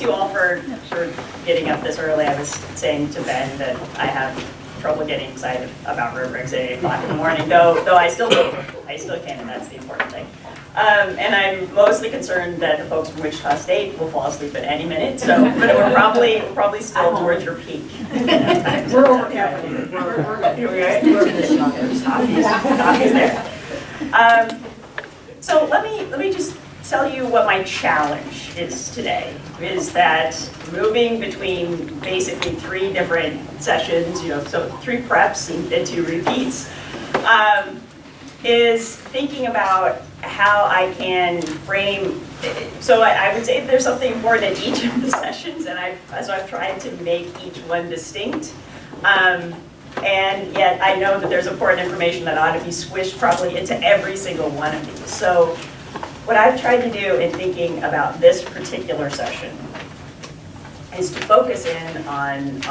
thanks you all for getting up this early. I was saying to Ben that I have trouble getting excited about rubrics at 8 o'clock in the morning, though I still can, and that's the important thing. And I'm mostly concerned that the folks from Wichita State will fall asleep at any minute, so, but we're probably still towards your peak. We're over halfway. Coffee's there. So let me just tell you what my challenge is today, is that moving between basically 3 different sessions, so 3 preps and 2 repeats, is thinking about how I can frame, so I would say there's something important in each of the sessions, and so I've tried to make each one distinct. And yet I know that there's important information that ought to be squished probably into every single one of these. So what I've tried to do in thinking about this particular session is to focus in on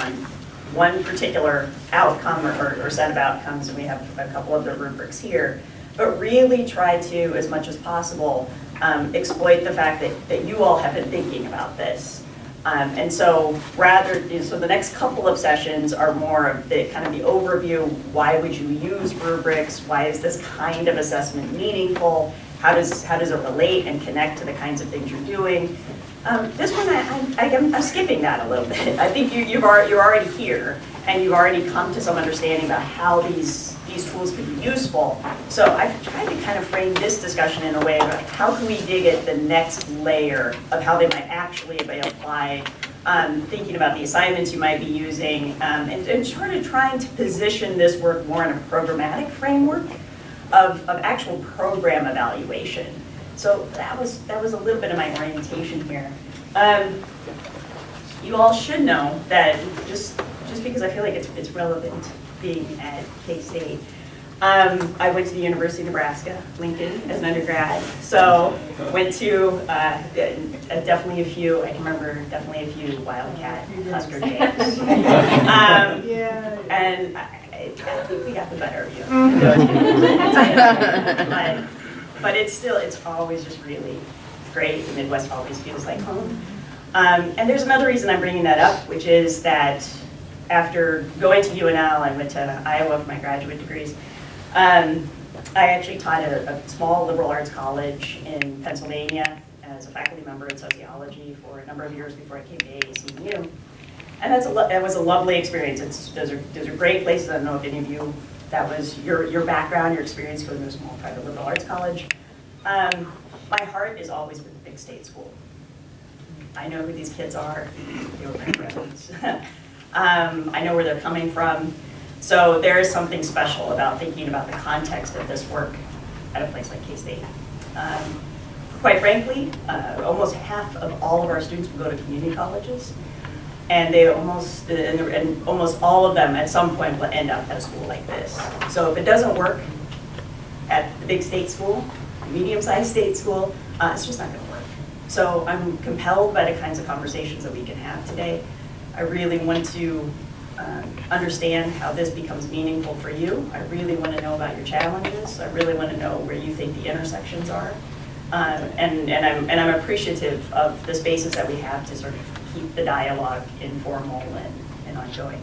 one particular outcome or set of outcomes, and we have a couple of the rubrics here, but really try to, as much as possible, exploit the fact that you all have been thinking about this. And so so the next couple of sessions are more of the kind of the overview, why would you use rubrics, why is this kind of assessment meaningful, how does it relate and connect to the kinds of things you're doing. This one, I'm skipping that a little bit. I think you're already here, and you've already come to some understanding about how these tools can be useful. So I've tried to kind of frame this discussion in a way of how can we dig at the next layer of how they might actually be applied, thinking about the assignments you might be using, and sort of trying to position this work more in a programmatic framework of actual program evaluation. So that was a little bit of my orientation here. You all should know that just because I feel like it's relevant being at K-State, I went to the University of Nebraska, Lincoln, as an undergrad. So went to definitely a few, I can remember definitely a few Wildcat Husker games. And I think we got the better of you. But it's always just really great. The Midwest always feels like home. And there's another reason I'm bringing that up, which is that after going to UNL, I went to Iowa for my graduate degrees. I actually taught at a small liberal arts college in Pennsylvania as a faculty member in sociology for a number of years before I came to AAC&U. And that was a lovely experience. Those are great places. I don't know if any of you, that was your background, your experience going to a small private liberal arts college. My heart is always with the big state school. I know who these kids are. They were my friends. I know where they're coming from. So there is something special about thinking about the context of this work at a place like K-State. Quite frankly, almost half of all of our students will go to community colleges, and almost all of them at some point will end up at a school like this. So if it doesn't work at the big state school, medium-sized state school, it's just not going to work. So I'm compelled by the kinds of conversations that we can have today. I really want to understand how this becomes meaningful for you. I really want to know about your challenges. I really want to know where you think the intersections are. And I'm appreciative of the spaces that we have to sort of keep the dialogue informal and ongoing.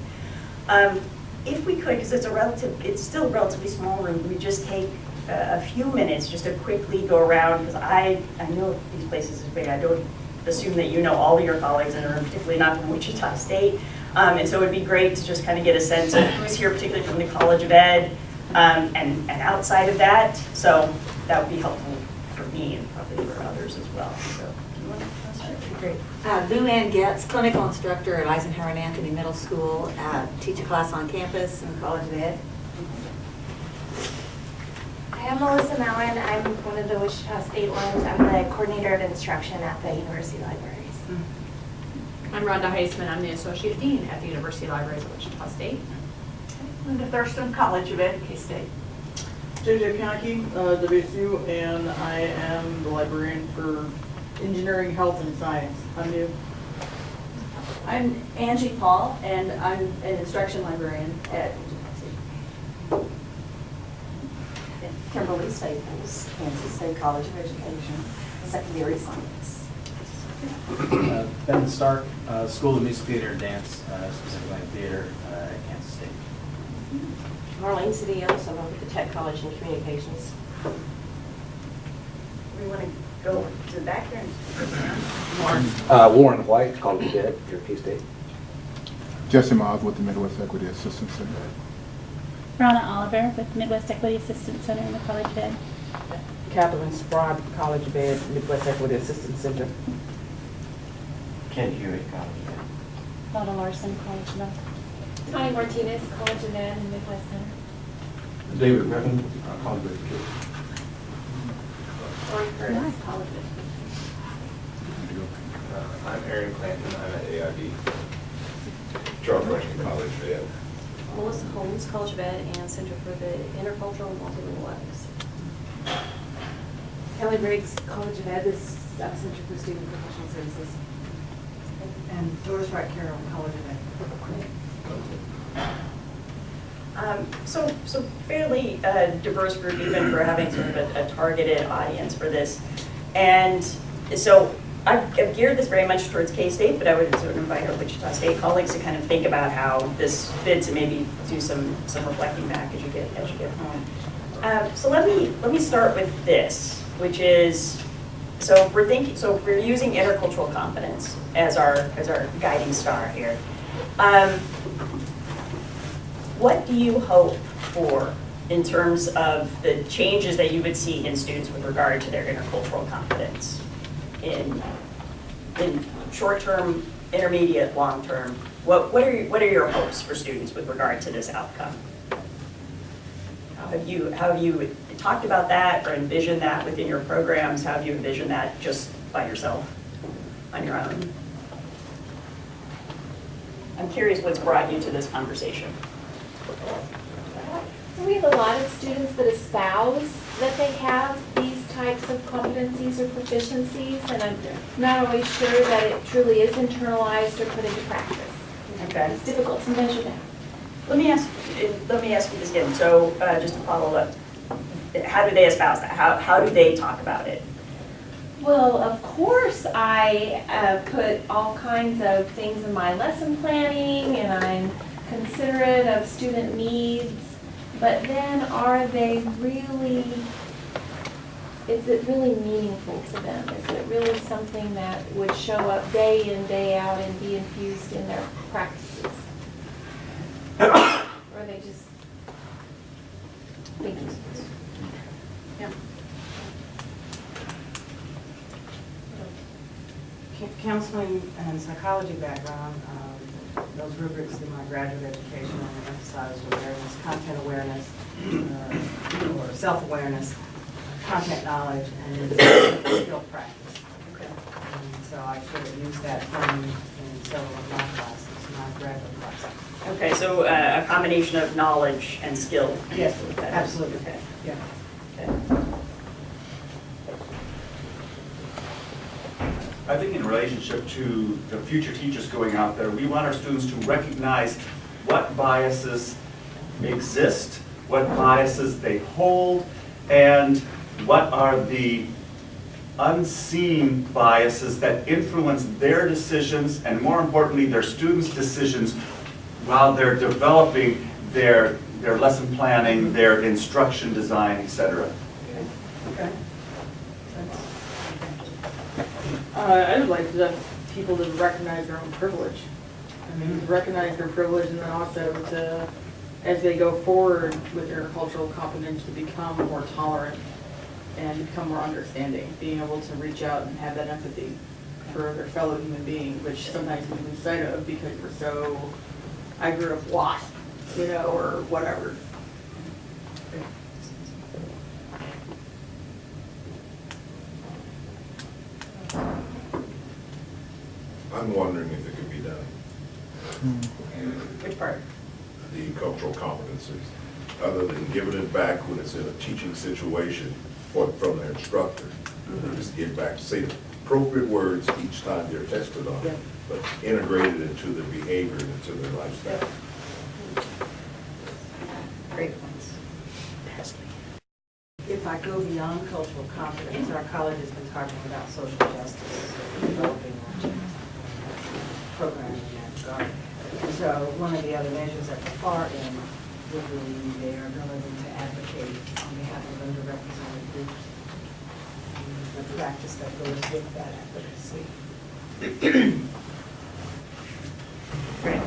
If we could, because it's still a relatively small room, we just take a few minutes just to quickly go around, because I know these places is big. I don't assume that you know all of your colleagues in the room, particularly not from Wichita State. And so it would be great to just kind of get a sense of who's here, particularly from the College of Ed, and outside of that. So that would be helpful for me and probably for others as well. So do you want to start? Great. Lou Ann Getz, clinical instructor at Eisenhower and Anthony Middle School, teach a class on campus in the College of Ed. Hi, I'm Melissa Mowen. I'm one of the Wichita State ones. I'm the coordinator of instruction at the University Libraries. I'm Rhonda Heisman. I'm the Associate Dean at the University Libraries of Wichita State. Linda Thurston, College of Ed, K-State. JJ Pianki, WSU, and I am the librarian for engineering, health, and science. I'm new. I'm Angie Paul, and I'm an instruction librarian at Kimberly Staples, Kansas State College of Education, Secondary Science. Ben Stark, School of Music, Theater, and Dance, specifically in theater at Kansas State. Marlene Cedillo, so I'm over at the Tech College in Communications. We want to go to the back here. Warren White, College of Ed, here at K-State. Jesse Miles with the Midwest Equity Assistance Center. Ronna Oliver with Midwest Equity Assistance Center in the College of Ed. Catherine Sprott, College of Ed, Midwest Equity Assistance Center. Ken Hewitt, College of Ed. Lotta Larson, College of Ed. Connie Martinez, College of Ed and Midwest Center. David Griffin, College of Education. Lori Curtis, College of Education. I'm Aaron Clanton, I'm at AIB. Charles Rushing College of Ed. Melissa Holmes, College of Ed, and Center for the Intercultural and Multilingual Ethics. Kelly Briggs, College of Ed, is Center for Student Professional Services. And Doris Wright Carroll, College of Ed. So fairly diverse group, even for having sort of a targeted audience for this. And so I've geared this very much towards K-State, but I would sort of invite our Wichita State colleagues to kind of think about how this fits and maybe do some reflecting back as you get home. So let me start with this, which is, so if we're using intercultural competence as our guiding star here. What do you hope for in terms of the changes that you would see in students with regard to their intercultural competence in short-term, intermediate, long-term? What are your hopes for students with regard to this outcome? How have you talked about that or envisioned that within your programs? How have you envisioned that just by yourself, on your own? I'm curious what's brought you to this conversation. We have a lot of students that espouse that they have these types of competencies or proficiencies, and I'm not always sure that it truly is internalized or put into practice. Okay. It's difficult to measure that. Let me ask you this again. So just to follow up, how do they espouse that? How do they talk about it? Well, of course, I put all kinds of things in my lesson planning, and I'm considerate of student needs, but then is it really meaningful to them? Is it really something that would show up day in, day out and be infused in their practices? Or are they just thinking? Yeah. Counseling and psychology background, those rubrics in my graduate education, I emphasized awareness, content awareness, or self-awareness, content knowledge, and skill practice. Okay. And so I sort of used that in several of my classes, my graduate classes. Okay, so a combination of knowledge and skill. Yes, absolutely. Okay. Yeah. Okay. I think in relationship to the future teachers going out there, we want our students to recognize what biases exist, what biases they hold, and what are the unseen biases that influence their decisions, and more importantly, their students' decisions while they're developing their lesson planning, their instruction design, etc. Okay. I would like people to recognize their own privilege. I mean, recognize their privilege, and then also to, as they go forward with their cultural competence, to become more tolerant and become more understanding, being able to reach out and have that empathy for their fellow human being, which sometimes we lose sight of because we're so, I grew up WASP, or whatever. I'm wondering if it could be done. Which part? The cultural competencies, other than giving it back when it's in a teaching situation from their instructor. They just give back, say the appropriate words each time they're tested on it, but integrate it into their behavior and into their lifestyle. Great points. If I go beyond cultural competence, our college has been talking about social justice, developing program in that regard. And so one of the other measures at the far end would really be their ability to advocate on behalf of underrepresented groups. The practice that goes with that advocacy. Great.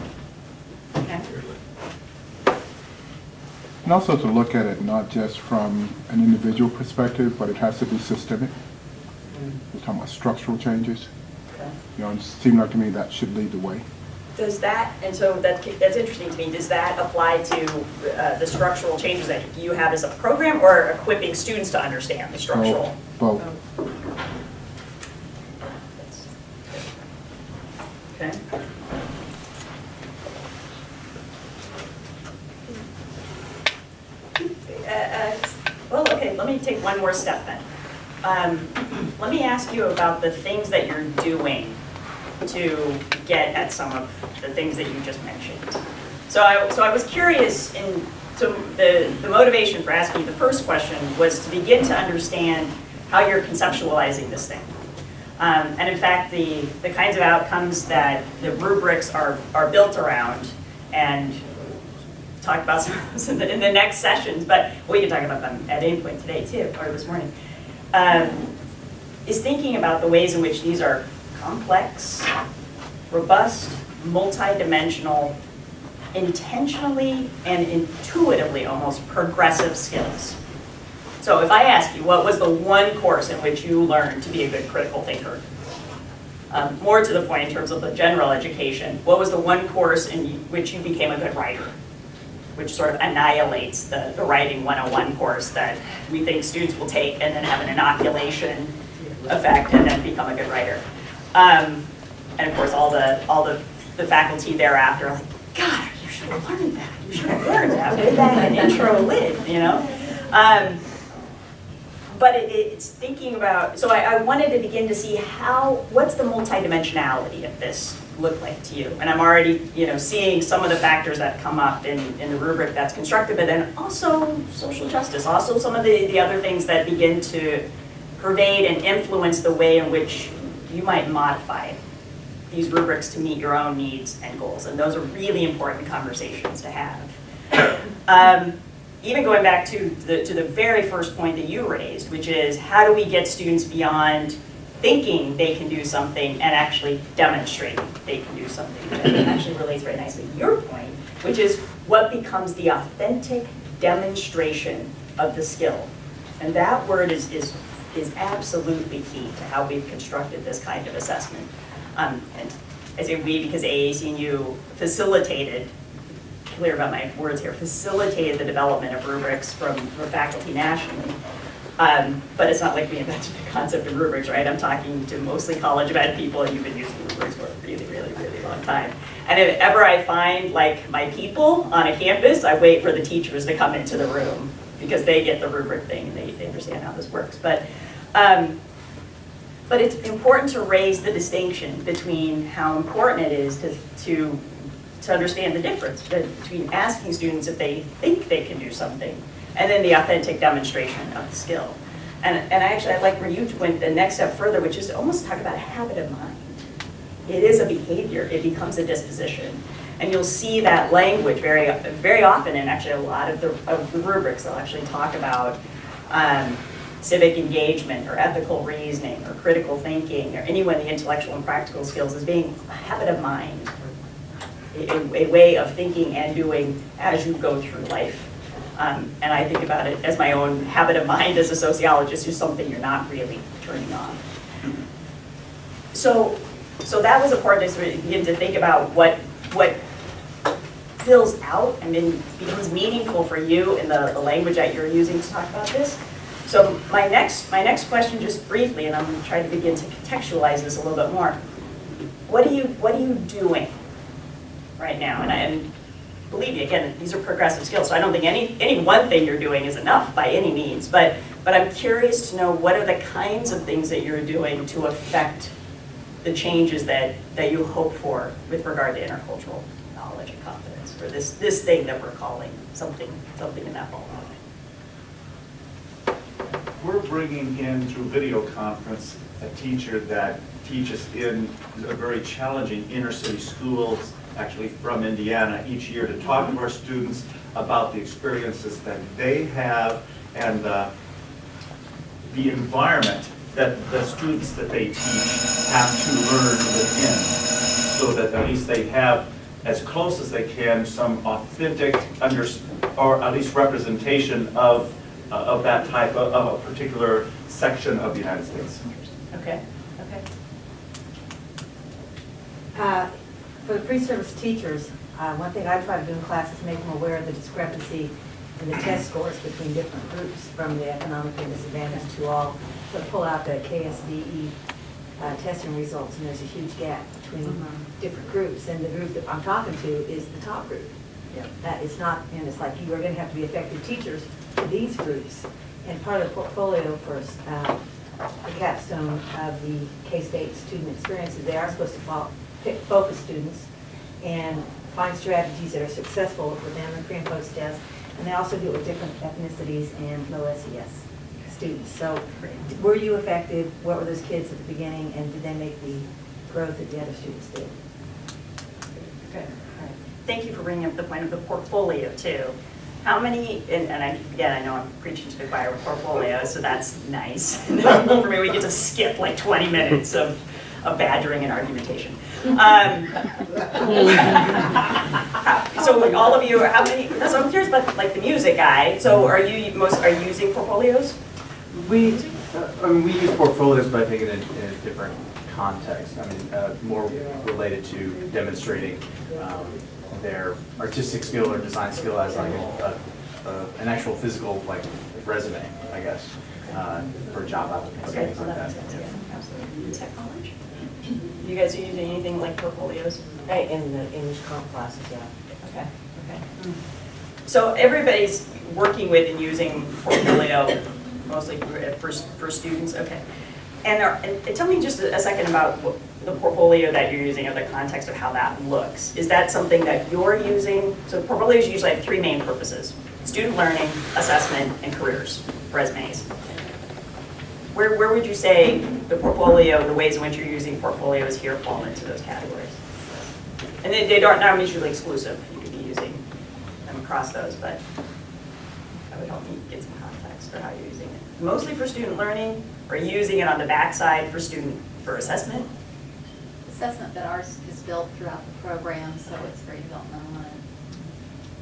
Okay. And also to look at it not just from an individual perspective, but it has to be systemic. We're talking about structural changes. Okay. You know, it seemed like to me that should lead the way. Does that, and so that's interesting to me, does that apply to the structural changes that you have as a program, or equipping students to understand the structural? Both. Okay. Well, okay, let me take one more step then. Let me ask you about the things that you're doing to get at some of the things that you just mentioned. So I was curious, so the motivation for asking you the first question was to begin to understand how you're conceptualizing this thing. And in fact, the kinds of outcomes that the rubrics are built around, and talk about some of those in the next sessions, but we can talk about them at any point today too, or this morning, is thinking about the ways in which these are complex, robust, multidimensional, intentionally and intuitively almost progressive skills. So if I ask you, what was the one course in which you learned to be a good critical thinker? More to the point in terms of the general education, what was the one course in which you became a good writer? Which sort of annihilates the writing 101 course that we think students will take and then have an inoculation effect and then become a good writer. And of course, all the faculty thereafter are like, God, you should have learned that. You should have learned that way back in intro lit, you know? But it's thinking about, so I wanted to begin to see what's the multidimensionality of this look like to you? And I'm already, seeing some of the factors that come up in the rubric that's constructive, but then also social justice, also some of the other things that begin to pervade and influence the way in which you might modify these rubrics to meet your own needs and goals. And those are really important conversations to have. Even going back to the very first point that you raised, which is how do we get students beyond thinking they can do something and actually demonstrating they can do something, which I think actually relates very nicely to your point, which is what becomes the authentic demonstration of the skill. And that word is absolutely key to how we've constructed this kind of assessment. And I say we because AAC&U facilitated, clear about my words here, facilitated the development of rubrics from faculty nationally. But it's not like we invented the concept of rubrics, right? I'm talking to mostly college ed people, and you've been using rubrics for a really, really, really long time. And if ever I find like my people on a campus, I wait for the teachers to come into the room because they get the rubric thing and they understand how this works. But it's important to raise the distinction between how important it is to understand the difference between asking students if they think they can do something and then the authentic demonstration of the skill. And I like where you went the next step further, which is to almost talk about a habit of mind. It is a behavior, it becomes a disposition. And you'll see that language very, very often, and actually a lot of the rubrics, they'll actually talk about civic engagement or ethical reasoning or critical thinking or any one of the intellectual and practical skills as being a habit of mind, a way of thinking and doing as you go through life. And I think about it as my own habit of mind as a sociologist, is something you're not really turning on. So that was important to begin to think about what fills out and then becomes meaningful for you in the language that you're using to talk about this. So my next question, just briefly, and I'm going to try to begin to contextualize this a little bit more. What are you doing right now? And believe me, again, these are progressive skills, so I don't think any one thing you're doing is enough by any means, but I'm curious to know what are the kinds of things that you're doing to affect the changes that you hope for with regard to intercultural knowledge and competence, for this thing that we're calling something in that ballpark. we're bringing in through video conference a teacher that teaches in a very challenging inner city schools, actually from Indiana, each year to talk to our students about the experiences that they have and the environment that the students that they teach have to learn within, so that at least they have, as close as they can, some authentic or at least representation of that type of a particular section of the United States. Okay, okay. For the pre-service teachers, one thing I try to do in class is make them aware of the discrepancy in the test scores between different groups, from the economically disadvantaged to all. So pull out the KSDE testing results, and there's a huge gap between different groups. And the group that I'm talking to is the top group. Yeah. That is not, and it's like you are going to have to be effective teachers for these groups. And part of the portfolio for the capstone of the K-State student experiences, they are supposed to pick focus students and find strategies that are successful within the pre and post test. And they also do it with different ethnicities and low SES students. So were you effective? What were those kids at the beginning? And did they make the growth that the other students did? Okay. All right. Thank you for bringing up the point of the portfolio too. How many, again, I know I'm preaching to the choir with portfolio, so that's nice. For me, we get to skip like 20 minutes of badgering and argumentation. So all of you, how many, so I'm curious about like the music guy. So are you using portfolios? We use portfolios, but I think in a different context. I mean, more related to demonstrating their artistic skill or design skill as like an actual physical like resume, I guess, for job applicants. Okay, things well, like that that. makes sense, yeah, absolutely. Tech knowledge? You guys are using anything like portfolios? In the English comp classes, yeah. Okay, okay. So everybody's working with and using portfolio mostly for students, okay. And tell me just a second about the portfolio that you're using or the context of how that looks. Is that something that you're using? So portfolios usually have three main purposes: student learning, assessment, and careers, resumes. Where would you say the portfolio, the ways in which you're using portfolios here fall into those categories? And they aren't not mutually exclusive. You could be using them across those, but that would help me get some context for how you're using it. Mostly for student learning, or using it on the backside for assessment? Assessment, but ours is built throughout the program, so it's very developmental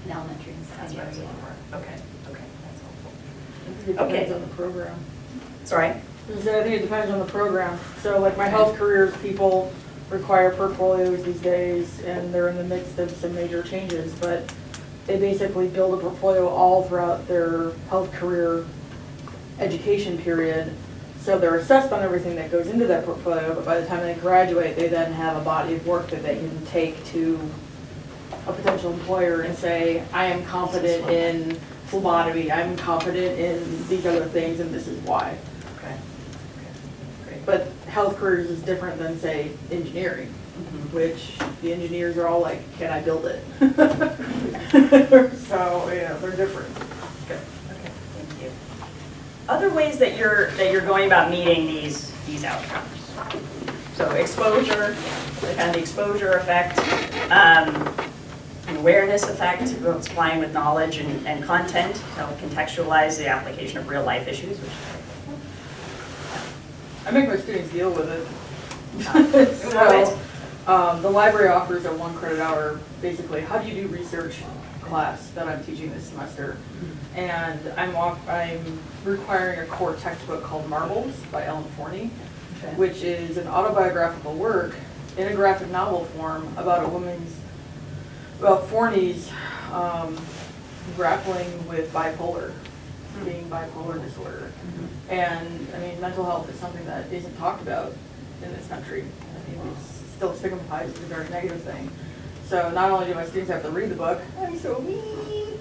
in elementary and That's what I was secondary. looking for. Okay, okay, that's helpful. It depends on the program. Sorry? So I think it depends on the program. So like my health careers people require portfolios these days, and they're in the midst of some major changes, but they basically build a portfolio all throughout their health career education period. So they're assessed on everything that goes into that portfolio, but by the time they graduate, they then have a body of work that they can take to a potential employer and say, I am competent in phlebotomy, I'm competent in these other things, and this is why. Okay. Great. But health careers is different than, say, engineering, which the engineers are all like, can I build it? So, yeah, they're different. Good. Okay, thank you. Other ways that you're going about meeting these outcomes. So exposure, the kind of the exposure effect, awareness effect, supplying with knowledge and content, to help contextualize the application of real life issues, which I make my students deal with it. Love So, the library offers a 1 credit hour, basically, how do you do research class that I'm teaching this semester. And I'm requiring a core textbook called Marbles by Ellen Forney, which is an autobiographical work in a graphic novel form about Forney's grappling with being bipolar disorder. And I mean, mental health is something that isn't talked about in this country. I mean, it's still stigmatized as a very negative thing. So not only do my students have to read the book, I'm so mean,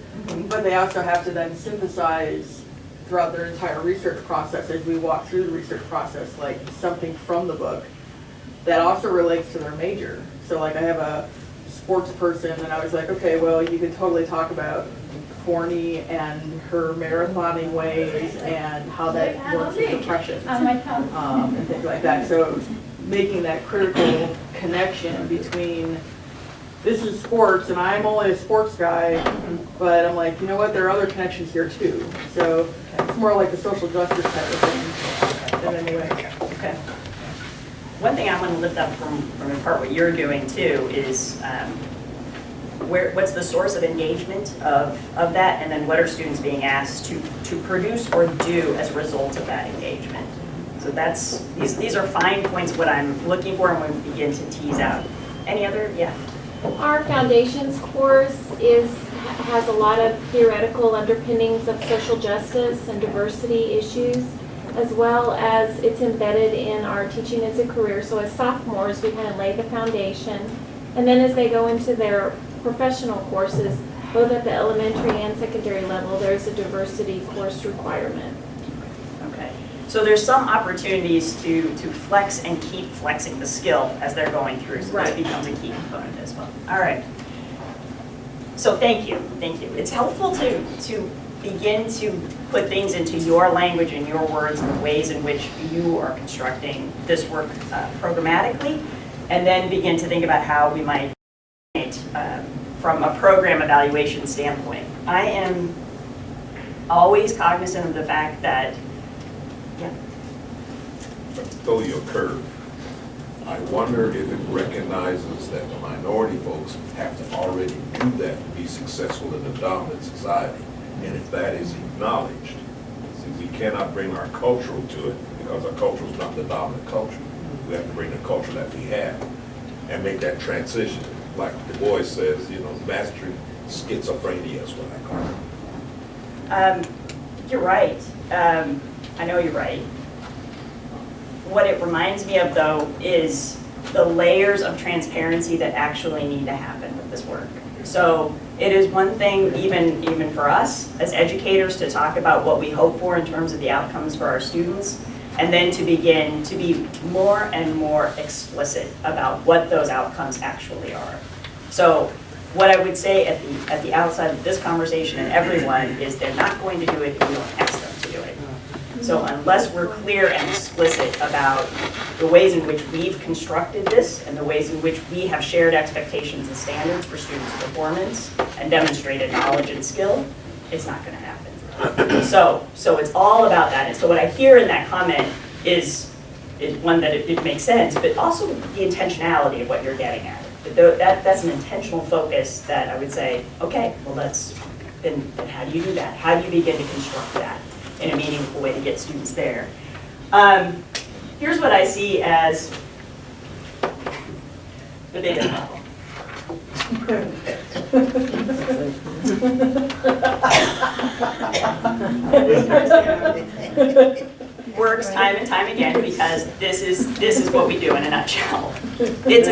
but they also have to then synthesize throughout their entire research process as we walk through the research process, like something from the book that also relates to their major. So like I have a sports person, and I was like, okay, well, you could totally talk about Forney and her marathoning ways and how that works with depression and things like that. So making that critical connection between this is sports and I'm only a sports guy, but I'm like, you know what, there are other connections here too. So it's more like the social justice type of thing. And anyway. Okay. One thing I want to lift up from in part what you're doing too is what's the source of engagement of that, and then what are students being asked to produce or do as a result of that engagement? So that's these are fine points what I'm looking for and when we begin to tease out. Any other? Yeah. Our foundations course has a lot of theoretical underpinnings of social justice and diversity issues, as well as it's embedded in our teaching as a career. So as sophomores, we kind of lay the foundation. And then as they go into their professional courses, both at the elementary and secondary level, there's a diversity course requirement. Okay. So there's some opportunities to flex and keep flexing the skill as they're going through. So this becomes a key component as well. All right. So thank you. Thank you. It's helpful to begin to put things into your language and your words and the ways in which you are constructing this work programmatically, and then begin to think about how we might from a program evaluation standpoint. I am always cognizant of the fact that, yeah. Throw you a curve. I wonder if it recognizes that the minority folks have to already do that to be successful in the dominant society. And if that is acknowledged, see, we cannot bring our cultural to it because our culture is not the dominant culture. We have to bring the culture that we have and make that transition. Like Du Bois says, you know, mastering schizophrenia is what I call it. You're right. I know you're right. What it reminds me of, though, is the layers of transparency that actually need to happen with this work. So it is one thing, even for us as educators, to talk about what we hope for in terms of the outcomes for our students, and then to begin to be more and more explicit about what those outcomes actually are. So what I would say at the outside of this conversation and everyone is they're not going to do it if we don't ask them to do it. So unless we're clear and explicit about the ways in which we've constructed this and the ways in which we have shared expectations and standards for students' performance and demonstrated knowledge and skill, it's not going to happen. So it's all about that. And so what I hear in that comment is one that it makes sense, but also the intentionality of what you're getting at. That's an intentional focus that I would say, okay, well then how do you do that? How do you begin to construct that in a meaningful way to get students there? Here's what I see as the biggest problem. Works time and time again because this is what we do in a nutshell. It's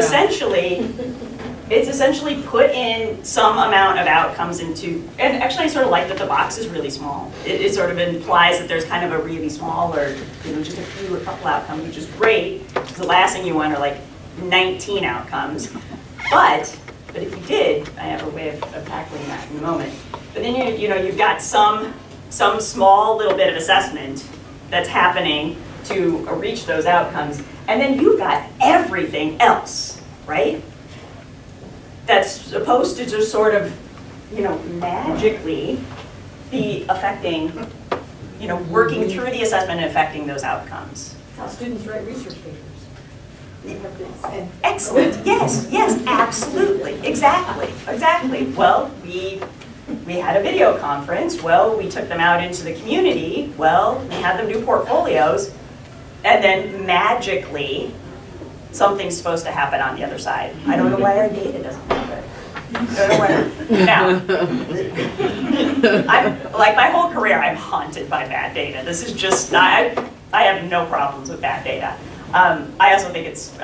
essentially put in some amount of outcomes into, and actually I sort of like that the box is really small. It sort of implies that there's kind of a really small or just a couple outcomes, which is great, because the last thing you want are like 19 outcomes. But if you did, I have a way of tackling that in a moment. But then you've got some small little bit of assessment that's happening to reach those outcomes, and then you've got everything else, right? That's supposed to just sort of, magically be affecting, working through the assessment and affecting those outcomes. How students write research papers. Excellent. Yes, absolutely. Exactly. Well, we had a video conference. Well, we took them out into the community. Well, we had them do portfolios. And then magically, something's supposed to happen on the other side. I don't know why our data doesn't have it. I don't know why. Now, like my whole career, I'm haunted by bad data. This is just, I have no problems with bad data. I also think it's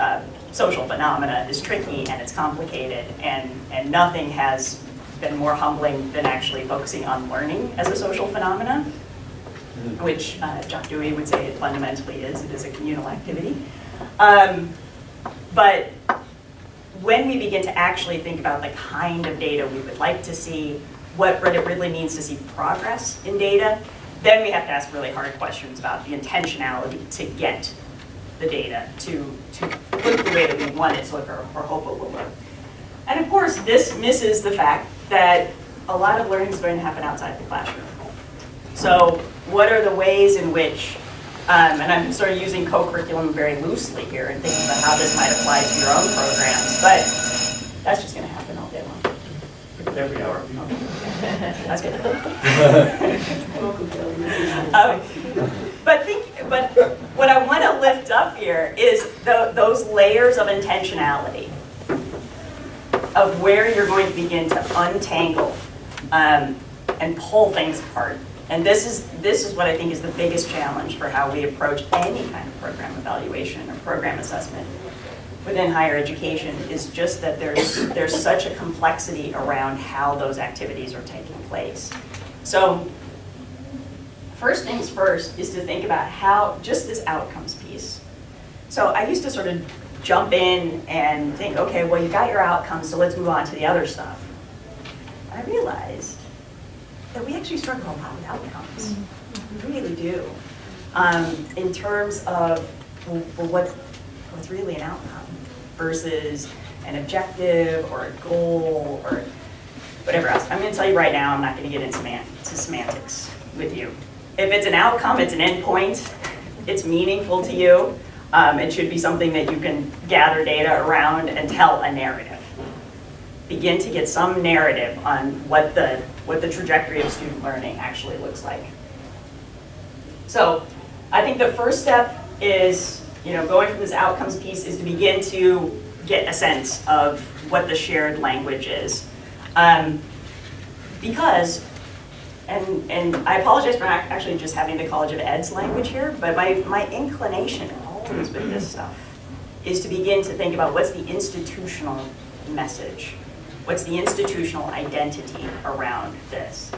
social phenomena is tricky and it's complicated, and nothing has been more humbling than actually focusing on learning as a social phenomena, which John Dewey would say it fundamentally is. It is a communal activity. But when we begin to actually think about the kind of data we would like to see, what it really means to see progress in data, then we have to ask really hard questions about the intentionality to get the data to look the way that we want it to look or hope it will look. And of course, this misses the fact that a lot of learning is going to happen outside the classroom. So what are the ways in which, and I'm sort of using co-curriculum very loosely here and thinking about how this might apply to your own programs, but that's just going to happen all day long. Every hour. That's good. But what I want to lift up here is those layers of intentionality of where you're going to begin to untangle and pull things apart. And this is what I think is the biggest challenge for how we approach any kind of program evaluation or program assessment within higher education, is just that there's such a complexity around how those activities are taking place. So first things first is to think about how, just this outcomes piece. So I used to sort of jump in and think, okay, well, you got your outcomes, so let's move on to the other stuff. I realized that we actually struggle a lot with outcomes. We really do. In terms of, well, what's really an outcome versus an objective or a goal or whatever else. I'm going to tell you right now, I'm not going to get into semantics with you. If it's an outcome, it's an endpoint, it's meaningful to you, it should be something that you can gather data around and tell a narrative. Begin to get some narrative on what the trajectory of student learning actually looks like. So I think the first step is, going from this outcomes piece, is to begin to get a sense of what the shared language is. Because, and I apologize for not actually just having the College of Ed's language here, but my inclination always with this stuff is to begin to think about what's the institutional message, what's the institutional identity around this,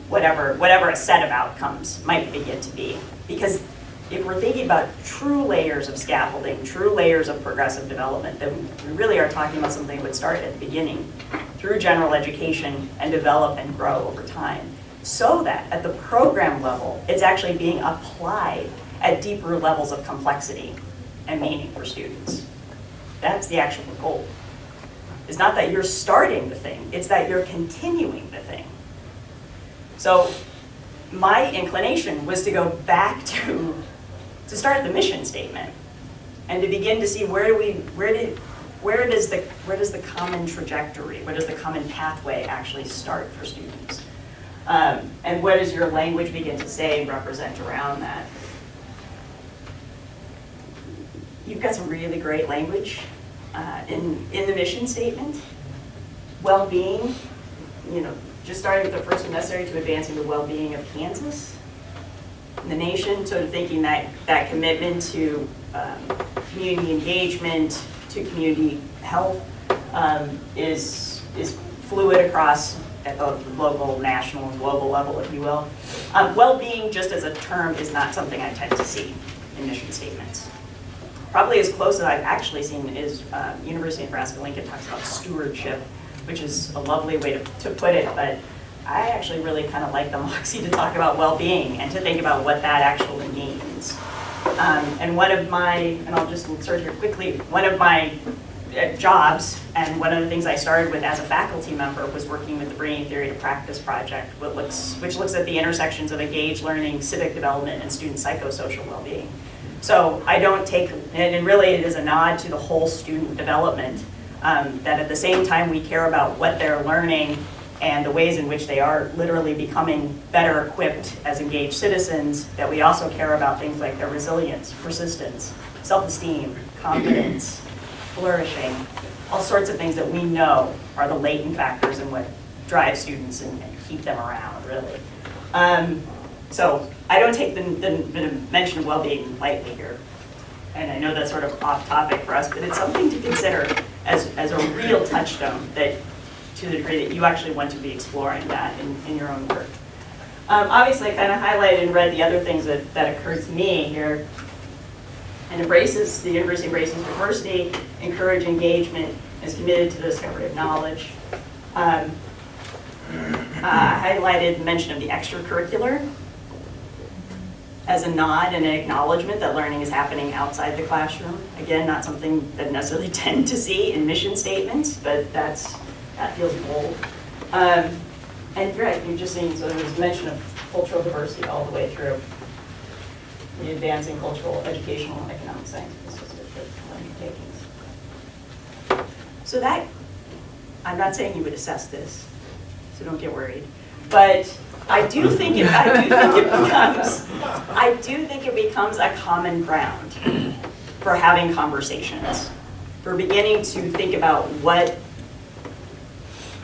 whatever a set of outcomes might begin to be. Because if we're thinking about true layers of scaffolding, true layers of progressive development, then we really are talking about something that would start at the beginning through general education and develop and grow over time, so that at the program level, it's actually being applied at deeper levels of complexity and meaning for students. That's the actual goal. It's not that you're starting the thing, it's that you're continuing the thing. So my inclination was to go back to start at the mission statement and to begin to see where does the common trajectory, where does the common pathway actually start for students? And what does your language begin to say and represent around that? You've got some really great language in the mission statement. Well-being, just starting with the first one necessary to advancing the well-being of Kansas, the nation, sort of thinking that commitment to community engagement, to community health is fluid across at the local, national, and global level, if you will. Well-being, just as a term, is not something I tend to see in mission statements. Probably as close as I've actually seen is University of Nebraska-Lincoln talks about stewardship, which is a lovely way to put it, but I actually really kind of like the moxie to talk about well-being and to think about what that actually means. And one of my, and I'll just insert here quickly, one of my jobs, and one of the things I started with as a faculty member, was working with the Bringing Theory to Practice project, which looks at the intersections of engaged learning, civic development, and student psychosocial well-being. So I don't take, and really it is a nod to the whole student development, that at the same time we care about what they're learning and the ways in which they are literally becoming better equipped as engaged citizens, that we also care about things like their resilience, persistence, self-esteem, confidence, flourishing, all sorts of things that we know are the latent factors in what drive students and keep them around, really. So I don't take the mention of well-being lightly here. And I know that's sort of off topic for us, but it's something to consider as a real touchstone, that to the degree that you actually want to be exploring that in your own work. Obviously, I kind of highlighted and read the other things that occurred to me here. and the university embraces diversity, encourage engagement, is committed to the discovery of knowledge. Highlighted the mention of the extracurricular as a nod and an acknowledgement that learning is happening outside the classroom. Again, not something that necessarily tend to see in mission statements, but that feels bold. And you're right, you're just seeing, so there was mention of cultural diversity all the way through. The advancing cultural, educational, and economic sciences undertakings. So that, I'm not saying you would assess this, so don't get worried. But I do think it becomes a common ground for having conversations, for beginning to think about what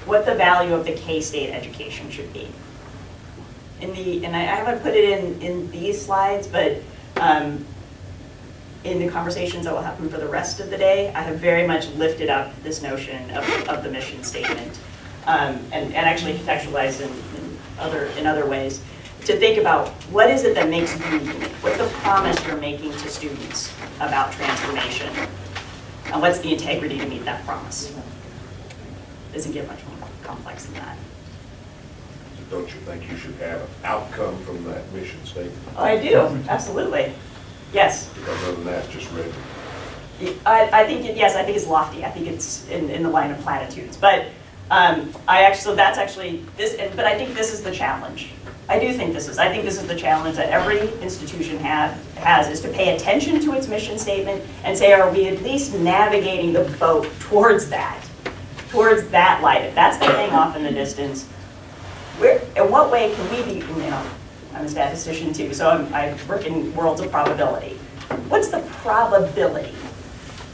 the value of the K-State education should be. And I haven't put it in these slides, but in the conversations that will happen for the rest of the day, I have very much lifted up this notion of the mission statement, and actually contextualized in other ways, to think about what is it that makes you unique? What's the promise you're making to students about transformation? And what's the integrity to meet that promise? Doesn't get much more complex than that. Don't you think you should have an outcome from that mission statement? Oh, I do, absolutely. Yes. Because other than that, it's just rhetoric. I think it's lofty. I think it's in the line of platitudes. But so that's actually this. But I think this is the challenge. I think this is the challenge that every institution has is to pay attention to its mission statement and say, are we at least navigating the boat towards that light? If that's the thing off in the distance, in what way can we be? I'm a statistician too, so I work in worlds of probability. What's the probability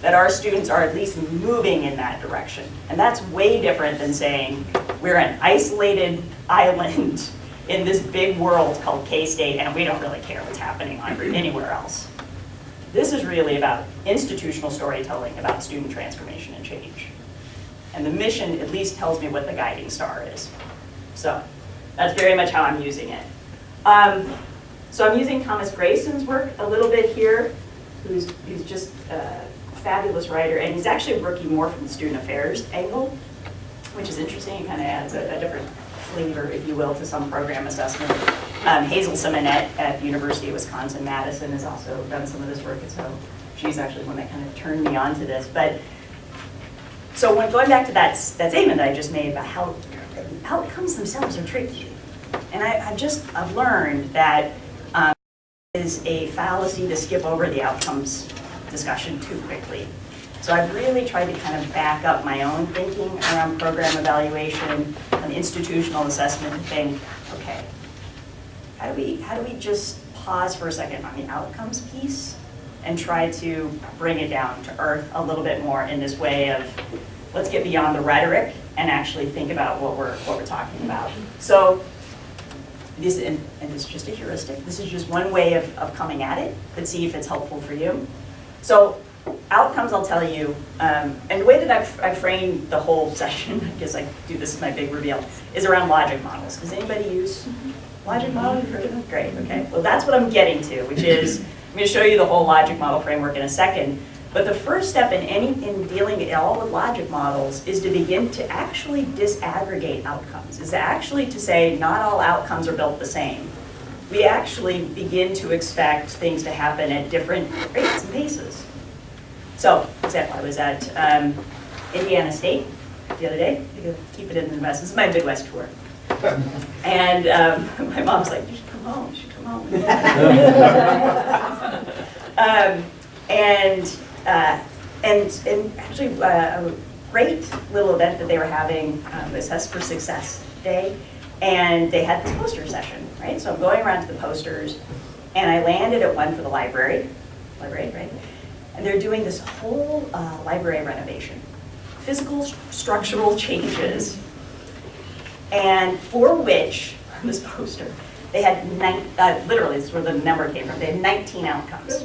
that our students are at least moving in that direction? And that's way different than saying we're an isolated island in this big world called K-State and we don't really care what's happening anywhere else. This is really about institutional storytelling about student transformation and change. And the mission at least tells me what the guiding star is. So that's very much how I'm using it. So I'm using Thomas Grayson's work a little bit here, who's just a fabulous writer, and he's actually working more from the student affairs angle, which is interesting. It kind of adds a different flavor, if you will, to some program assessment. Hazel Simonet at the University of Wisconsin-Madison has also done some of this work, and so she's actually one that kind of turned me on to this. But so when going back to that statement that I just made about how outcomes themselves are tricky, and I've learned that it is a fallacy to skip over the outcomes discussion too quickly. So I've really tried to kind of back up my own thinking around program evaluation and institutional assessment and think, okay, how do we just pause for a second on the outcomes piece and try to bring it down to earth a little bit more in this way of let's get beyond the rhetoric and actually think about what we're talking about. So this, and this is just a heuristic, this is just one way of coming at it, but see if it's helpful for you. So outcomes, I'll tell you, and the way that I framed the whole session, I guess I do this as my big reveal, is around logic models. Does anybody use logic models? You've heard of them? Great, okay. Well, that's what I'm getting to, which is, I'm going to show you the whole logic model framework in a second. But the first step in dealing at all with logic models is to begin to actually disaggregate outcomes, is actually to say not all outcomes are built the same. We actually begin to expect things to happen at different rates and paces. So, for example, I was at Indiana State the other day. Keep it in the Midwest. This is my Midwest tour. And my mom's like, you should come home, you should come home. And actually a great little event that they were having, Assess for Success Day, and they had this poster session, right? So I'm going around to the posters, and I landed at one for the library, right? And they're doing this whole library renovation, physical structural changes, and for which, on this poster, they had literally, this is where the number came from, they had 19 outcomes.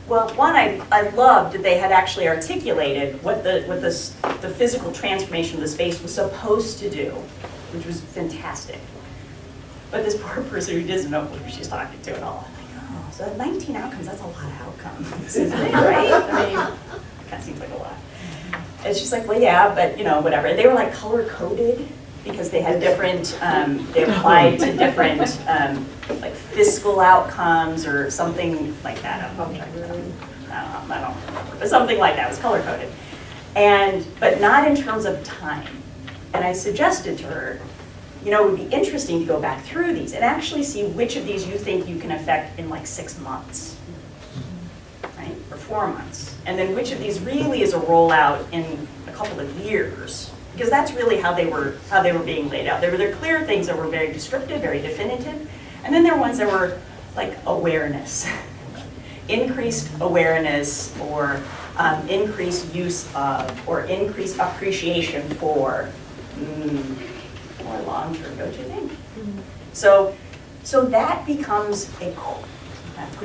Well, one, I loved that they had actually articulated what the physical transformation of the space was supposed to do, which was fantastic. But this poor person who doesn't know who she's talking to at all, I'm like, oh, So 19 outcomes, that's a lot of outcomes, isn't it, right? I mean, kind of seems like a lot. It's just like, well, yeah, but, you know, whatever. They were like color-coded because they had different, they applied to different, like fiscal outcomes or something like that. I don't remember, but something like that was color-coded. But not in terms of time. And I suggested to her, you know, it would be interesting to go back through these and actually see which of these you think you can affect in like 6 months, right, or 4 months. And then which of these really is a rollout in a couple of years, because that's really how they were being laid out. There were clear things that were very descriptive, very definitive, and then there were ones that were like awareness, increased awareness, or increased use of, or increased appreciation for. More long-term, don't you think? So that becomes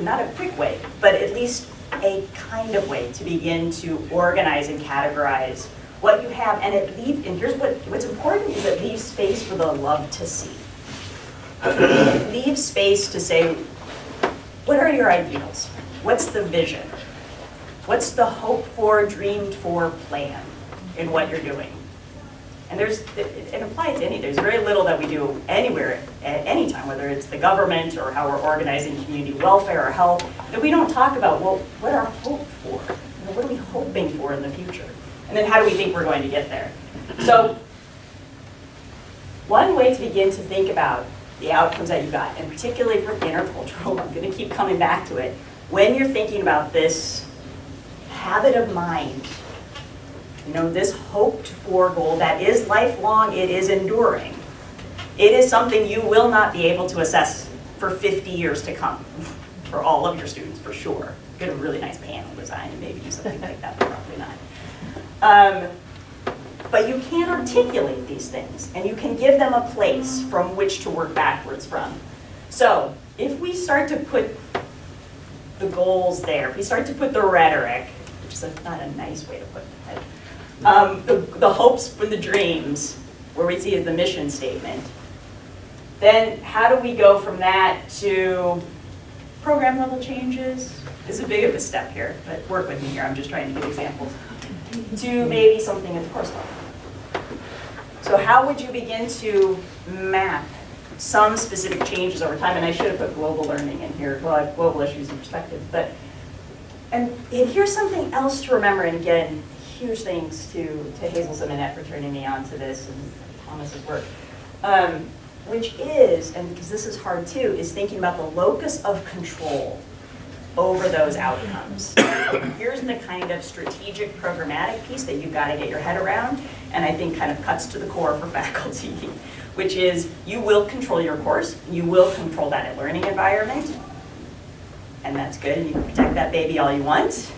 not a quick way, but at least a kind of way to begin to organize and categorize what you have, and and here's what's important is it leaves space for the love to see. It leaves space to say, what are your ideals? What's the vision? What's the hoped for, dreamed for plan in what you're doing? And it applies to there's very little that we do anywhere at any time, whether it's the government or how we're organizing community welfare or health, that we don't talk about, well, what are hope for? You know, what are we hoping for in the future? And then how do we think we're going to get there? So one way to begin to think about the outcomes that you got, and particularly for intercultural, I'm going to keep coming back to it, when you're thinking about this habit of mind, you know, this hoped for goal that is lifelong, it is enduring. It is something you will not be able to assess for 50 years to come for all of your students, for sure. Get a really nice panel design and maybe do something like that, but probably not. But you can articulate these things, and you can give them a place from which to work backwards from. So if we start to put the goals there, if we start to put the rhetoric, which is not a nice way to put it, the hopes and the dreams, where we see as the mission statement, then how do we go from that to program level changes? This is a big of a step here, but work with me here, I'm just trying to give examples. To maybe something at the course level. So how would you begin to map some specific changes over time? And I should have put global learning in here, well, global issues and perspective. And here's something else to remember, and again, huge thanks to Hazel Simonet for turning me on to this and Thomas's work, which is, and because this is hard too, is thinking about the locus of control over those outcomes. Here's the kind of strategic programmatic piece that you've got to get your head around, and I think kind of cuts to the core for faculty, which is you will control your course, you will control that learning environment, and that's good, and you can protect that baby all you want.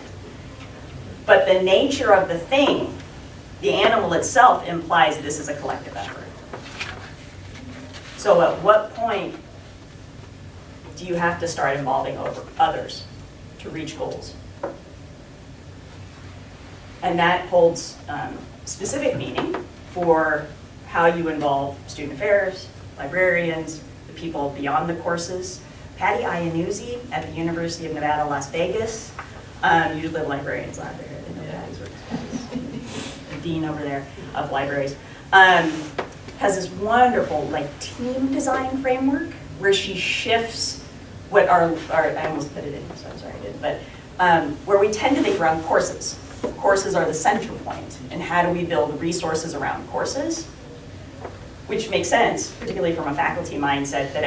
But the nature of the thing, the animal itself, implies this is a collective effort. So at what point do you have to start involving others to reach goals? And that holds specific meaning for how you involve student affairs, librarians, the people beyond the courses. Patty Iannuzzi at the University of Nevada, Las Vegas, usually the librarians out there. I know Patty's work. The dean over there of libraries, has this wonderful team design framework where she shifts what our I almost put it in, so I'm sorry I didn't, but where we tend to think around courses. Courses are the center point, and how do we build resources around courses? Which makes sense, particularly from a faculty mindset, that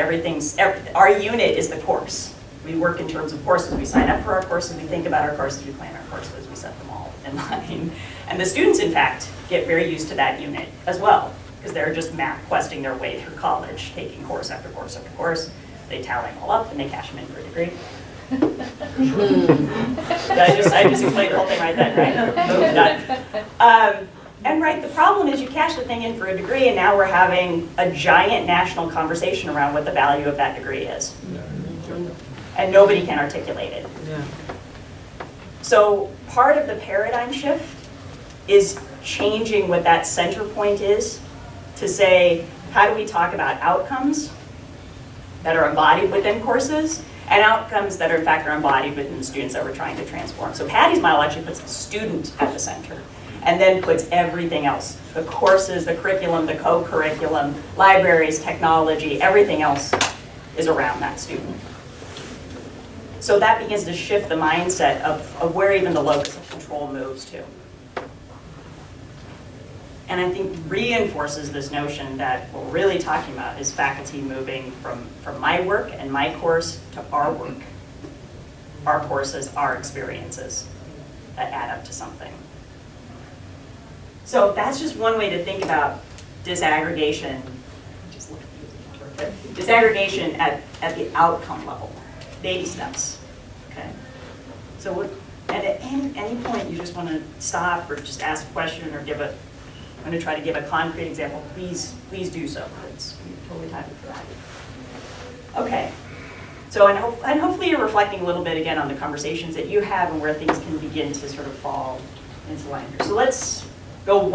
our unit is the course. We work in terms of courses. We sign up for our courses, we think about our courses, we plan our courses, we set them all in line. And the students, in fact, get very used to that unit as well, because they're just map questing their way through college, taking course after course after course. They tally them all up and they cash them in for a degree. I just explained the whole thing right then, right? Done. And right, the problem is you cash the thing in for a degree, and now we're having a giant national conversation around what the value of that degree is. And nobody can articulate it. Yeah. So part of the paradigm shift is changing what that center point is to say, how do we talk about outcomes that are embodied within courses? and outcomes that are in fact are embodied within the students that we're trying to transform. So Patty's model actually puts the student at the center, and then puts everything else, the courses, the curriculum, the co-curriculum, libraries, technology, everything else is around that student. So that begins to shift the mindset of where even the locus of control moves to. And I think reinforces this notion that what we're really talking about is faculty moving from my work and my course to our work. Our courses, our experiences that add up to something. So that's just one way to think about disaggregation. Disaggregation at the outcome level, baby steps, okay? So at any point you just want to stop or just ask a question or give a, I'm going to try to give a concrete example, please do so. It's totally happy for that. Okay, so and hopefully you're reflecting a little bit again on the conversations that you have and where things can begin to sort of fall into line here. So let's go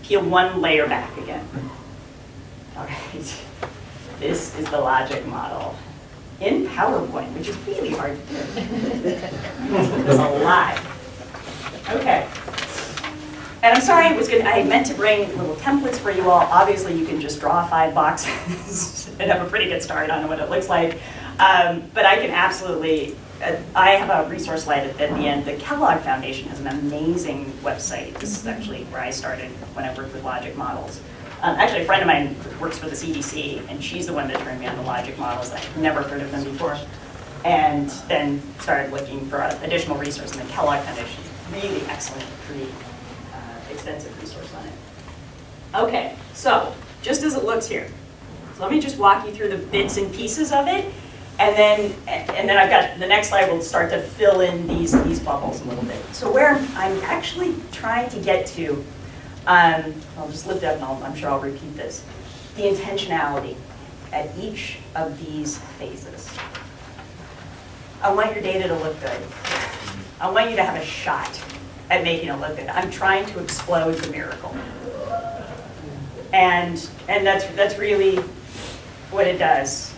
peel one layer back again. All right, this is the logic model in PowerPoint, which is really hard to do. There's a lot. Okay. And I'm sorry, I meant to bring little templates for you all. Obviously, you can just draw 5 boxes and have a pretty good start on what it looks like. But I can absolutely, I have a resource slide at the end. The Kellogg Foundation has an amazing website. This is actually where I started when I worked with logic models. Actually, a friend of mine works for the CDC, and she's the one that turned me on to logic models. I'd never heard of them before. And then started looking for additional resources. And the Kellogg Foundation is really excellent, pretty extensive resource on it. Okay, so just as it looks here. So let me just walk you through the bits and pieces of it. And then I've got the next slide will start to fill in these bubbles a little bit. So where I'm actually trying to get to, I'll just lift up and I'm sure I'll repeat this, the intentionality at each of these phases. I want your data to look good. I want you to have a shot at making it look good. I'm trying to explode the miracle. And that's really what it does.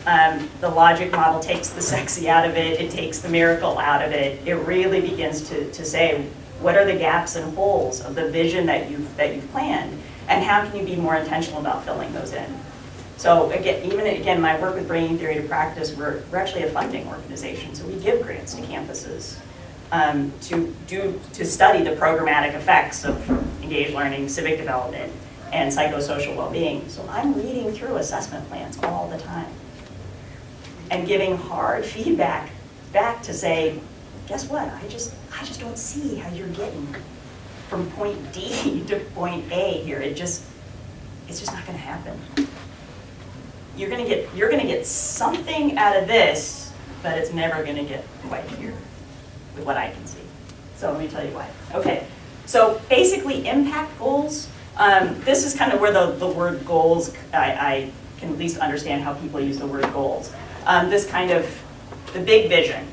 The logic model takes the sexy out of it, it takes the miracle out of it. It really begins to say, what are the gaps and holes of the vision that you've planned, and how can you be more intentional about filling those in? So again, my work with bringing theory to practice, we're actually a funding organization, so we give grants to campuses to study the programmatic effects of engaged learning, civic development, and psychosocial well-being. So I'm reading through assessment plans all the time and giving hard feedback back to say, guess what? I just don't see how you're getting from point D to point A here. It's just not going to happen. You're going to get something out of this, but it's never going to get quite here with what I can see. So let me tell you why. Okay, so basically impact goals. This is kind of where the word goals, I can at least understand how people use the word goals. This kind of, the big vision.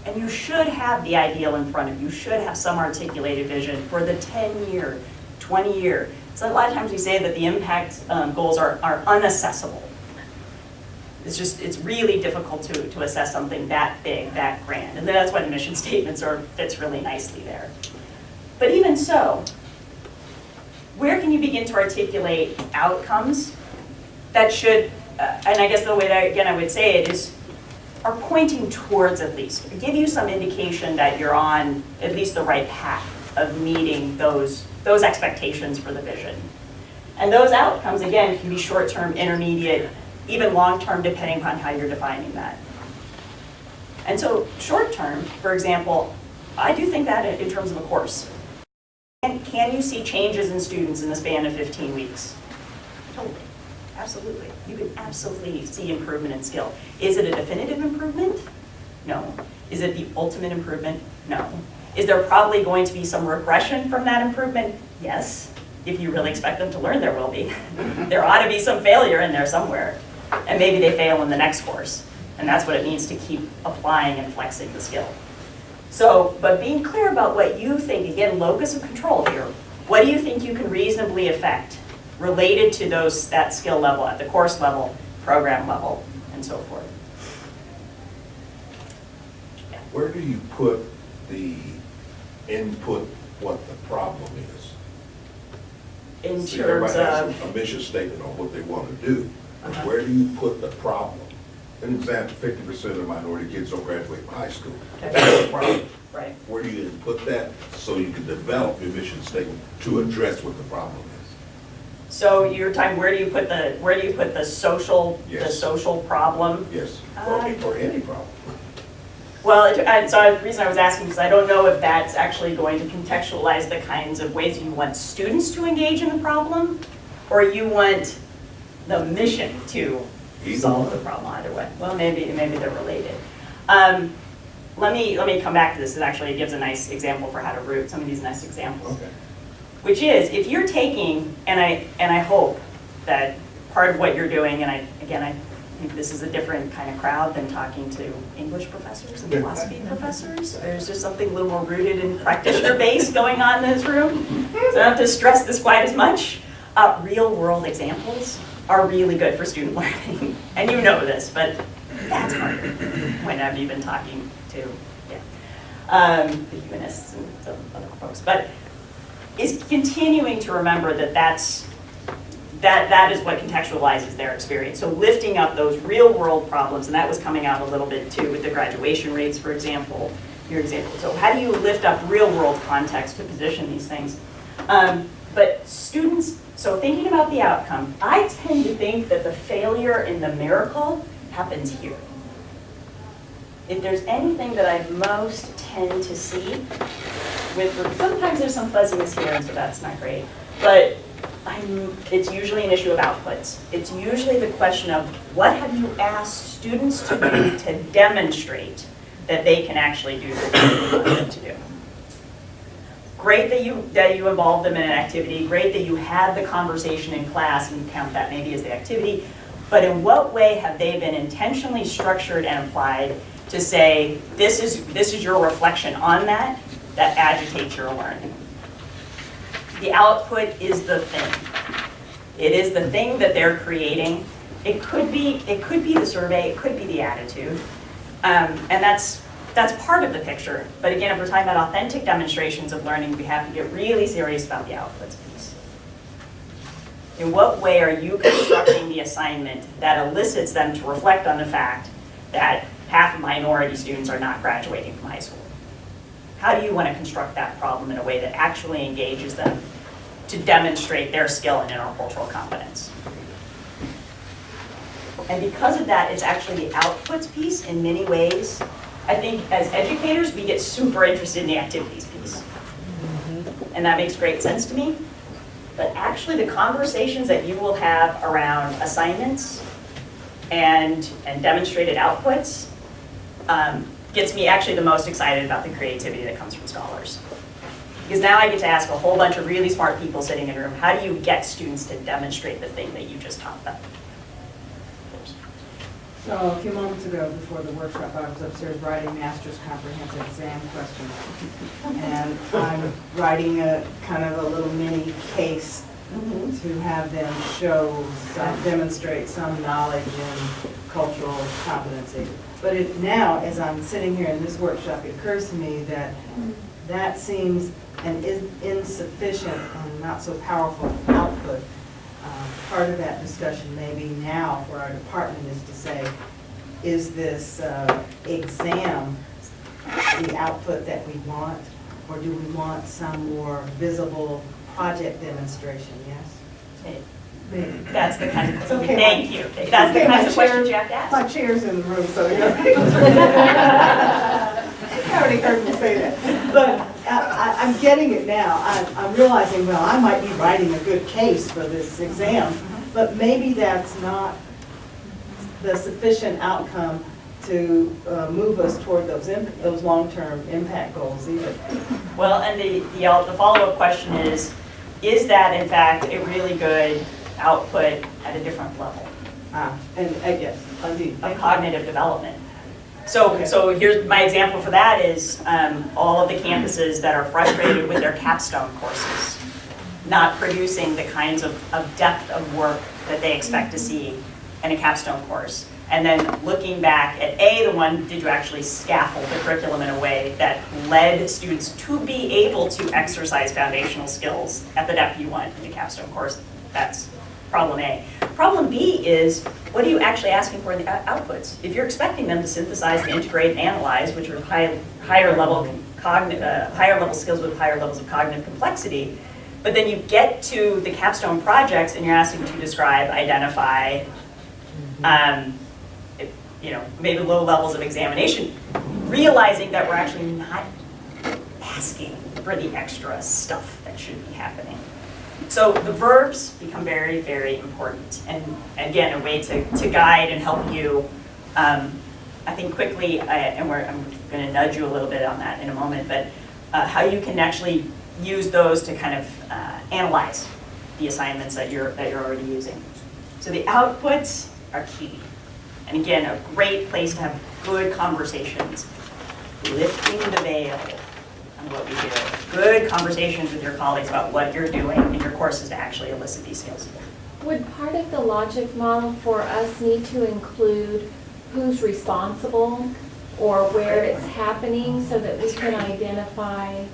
And you should have the ideal in front of you. You should have some articulated vision for the 10-year, 20-year. So a lot of times we say that the impact goals are unaccessible. It's really difficult to assess something that big, that grand. And that's why the mission statements fits really nicely there. But even so, where can you begin to articulate outcomes that should, and I guess the way that, again, I would say it is, are pointing towards at least, or give you some indication that you're on at least the right path of meeting those expectations for the vision. And those outcomes, again, can be short-term, intermediate, even long-term, depending upon how you're defining that. And so short-term, for example, I do think that in terms of a course. And can you see changes in students in the span of 15 weeks? Totally. Absolutely. You can absolutely see improvement in skill. Is it a definitive improvement? No. Is it the ultimate improvement? No. Is there probably going to be some regression from that improvement? Yes. If you really expect them to learn, there will be. There ought to be some failure in there somewhere. And maybe they fail in the next course. And that's what it means to keep applying and flexing the skill. So, but being clear about what you think, again, locus of control here. What do you think you can reasonably affect related to that skill level at the course level, program level, and so forth? where do you put the input, what the problem is? In See, terms everybody of, has a mission statement on what they want to do, but Uh-huh. where do you put the problem? An example, 50% of minority kids don't graduate from high school. Okay. That's a problem. right. Where do you then put that so you can develop your mission statement to address what the problem is? So you're talking, where do you put the social, the Yes. social problem? Yes, or any problem. Well, so the reason I was asking is I don't know if that's actually going to contextualize the kinds of ways you want students to engage in the problem, or you want the mission to solve the problem either way. Well, maybe they're related. Let me come back to this. It actually gives a nice example for how to root some of these nice examples. Okay. Which is, if you're taking, and I hope that part of what you're doing, and I think this is a different kind of crowd than talking to English professors and philosophy professors. There's just something a little more rooted in practitioner base going on in this room. So I don't have to stress this quite as much. Real world examples are really good for student learning. And you know this, but that's harder when I've even talking to the humanists and some other folks. But is continuing to remember that that is what contextualizes their experience. So lifting up those real world problems, and that was coming out a little bit too with the graduation rates, for example, your example. So how do you lift up real world context to position these things? But students, so thinking about the outcome, I tend to think that the failure and the miracle happens here. If there's anything that I most tend to see sometimes there's some fuzziness here, and so that's not great, but it's usually an issue of outputs. It's usually the question of what have you asked students to do to demonstrate that they can actually do what you want them to do. Great that you involved them in an activity, great that you had the conversation in class and you count that maybe as the activity, but in what way have they been intentionally structured and applied to say, this is your reflection on that agitates your learning. The output is the thing. It is the thing that they're creating. It could be the survey, it could be the attitude, and that's part of the picture. But again, if we're talking about authentic demonstrations of learning, we have to get really serious about the outputs piece. In what way are you constructing the assignment that elicits them to reflect on the fact that half of minority students are not graduating from high school? How do you want to construct that problem in a way that actually engages them to demonstrate their skill and intercultural competence? And because of that, it's actually the outputs piece in many ways. I think as educators, we get super interested in the activities piece. And that makes great sense to me. But actually the conversations that you will have around assignments and demonstrated outputs gets me actually the most excited about the creativity that comes from scholars. Because now I get to ask a whole bunch of really smart people sitting in a room, how do you get students to demonstrate the thing that you just taught them? So a few moments ago, before the workshop, I was upstairs writing master's comprehensive exam questions. And I'm writing a kind of a little mini case to have them demonstrate some knowledge in cultural competency. But now, as I'm sitting here in this workshop, it occurs to me that that seems an insufficient and not so powerful output. Part of that discussion maybe now for our department is to say, is this exam the output that we want, or do we want some more visible project demonstration, yes? That's the kind of, Okay, thank you. That's the kind of questions you have to ask. My chair's in the room, so you already heard me say that. But I'm getting it now. I'm realizing, well, I might be writing a good case for this exam, but maybe that's not the sufficient outcome to move us toward those long-term impact goals either. Well, and the follow-up question is that in fact a really good output at a different level? And yes, indeed. Of cognitive development. So here's my example for that is all of the campuses that are frustrated with their capstone courses, not producing the kinds of depth of work that they expect to see in a capstone course. And then looking back at the one, did you actually scaffold the curriculum in a way that led students to be able to exercise foundational skills at the depth you want in the capstone course? That's problem A. Problem B is, what are you actually asking for in the outputs? If you're expecting them to synthesize, to integrate, and analyze, which are higher level skills with higher levels of cognitive complexity, but then you get to the capstone projects and you're asking to describe, identify, maybe low levels of examination, realizing that we're actually not asking for the extra stuff that should be happening. So the verbs become very, very important. And again, a way to guide and help you, I think quickly, I'm going to nudge you a little bit on that in a moment, but how you can actually use those to kind of analyze the assignments that you're already using. So the outputs are key. And again, a great place to have good conversations, lifting the veil on what we do. Good conversations with your colleagues about what you're doing in your courses to actually elicit these skills. Would part of the logic model for us need to include who's responsible or where it's happening so that we can identify,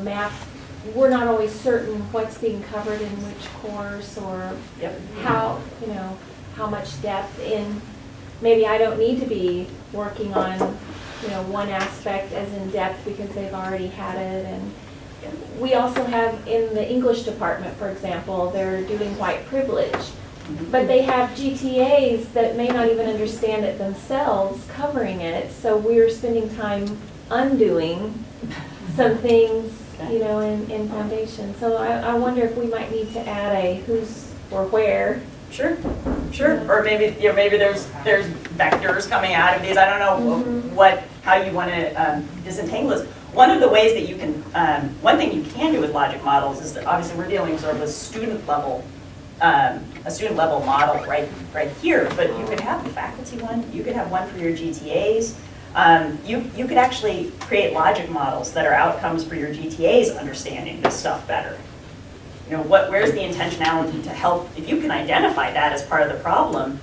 map? We're not always certain what's being covered in which course or how much depth in. Maybe I don't need to be working on, one aspect as in depth because they've already had it. And we also have in the English department, for example, they're doing white privilege, but they have GTAs that may not even understand it themselves covering it. So we're spending time undoing some things, in foundation. So I wonder if we might need to add a who's or where. Sure. Or maybe there's vectors coming out of these. I don't know how you want to disentangle this. One of the ways that you can, one thing you can do with logic models is that obviously we're dealing sort of with a student level model right here. But you could have the faculty one. You could have one for your GTAs. You could actually create logic models that are outcomes for your GTAs understanding this stuff better. Where's the intentionality to help? If you can identify that as part of the problem,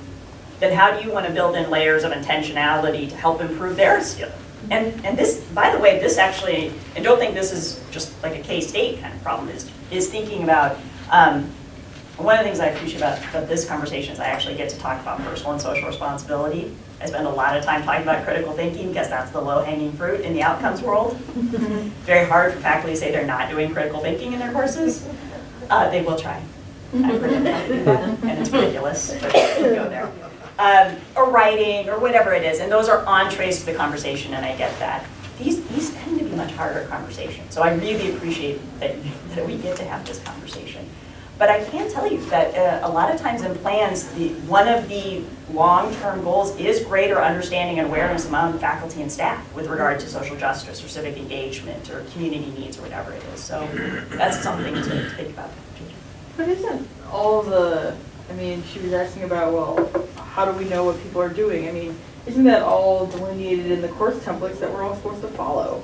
then how do you want to build in layers of intentionality to help improve their skill? And this, by the way, this actually, and don't think this is just like a K-State kind of problem, is thinking about, one of the things I appreciate about this conversation is I actually get to talk about personal and social responsibility. I spend a lot of time talking about critical thinking because that's the low-hanging fruit in the outcomes world. Very hard for faculty to say they're not doing critical thinking in their courses. They will try. I'm pretty and it's ridiculous, but we'll go there. Or writing, or whatever it is, and those are entrees to the conversation, and I get that. These tend to be much harder conversations, so I really appreciate that we get to have this conversation. But I can tell you that a lot of times in plans, one of the long-term goals is greater understanding and awareness among faculty and staff with regard to social justice or civic engagement or community needs or whatever it is. So that's something to think about. But isn't all she was asking about, well, how do we know what people are doing? Isn't that all delineated in the course templates that we're all supposed to follow?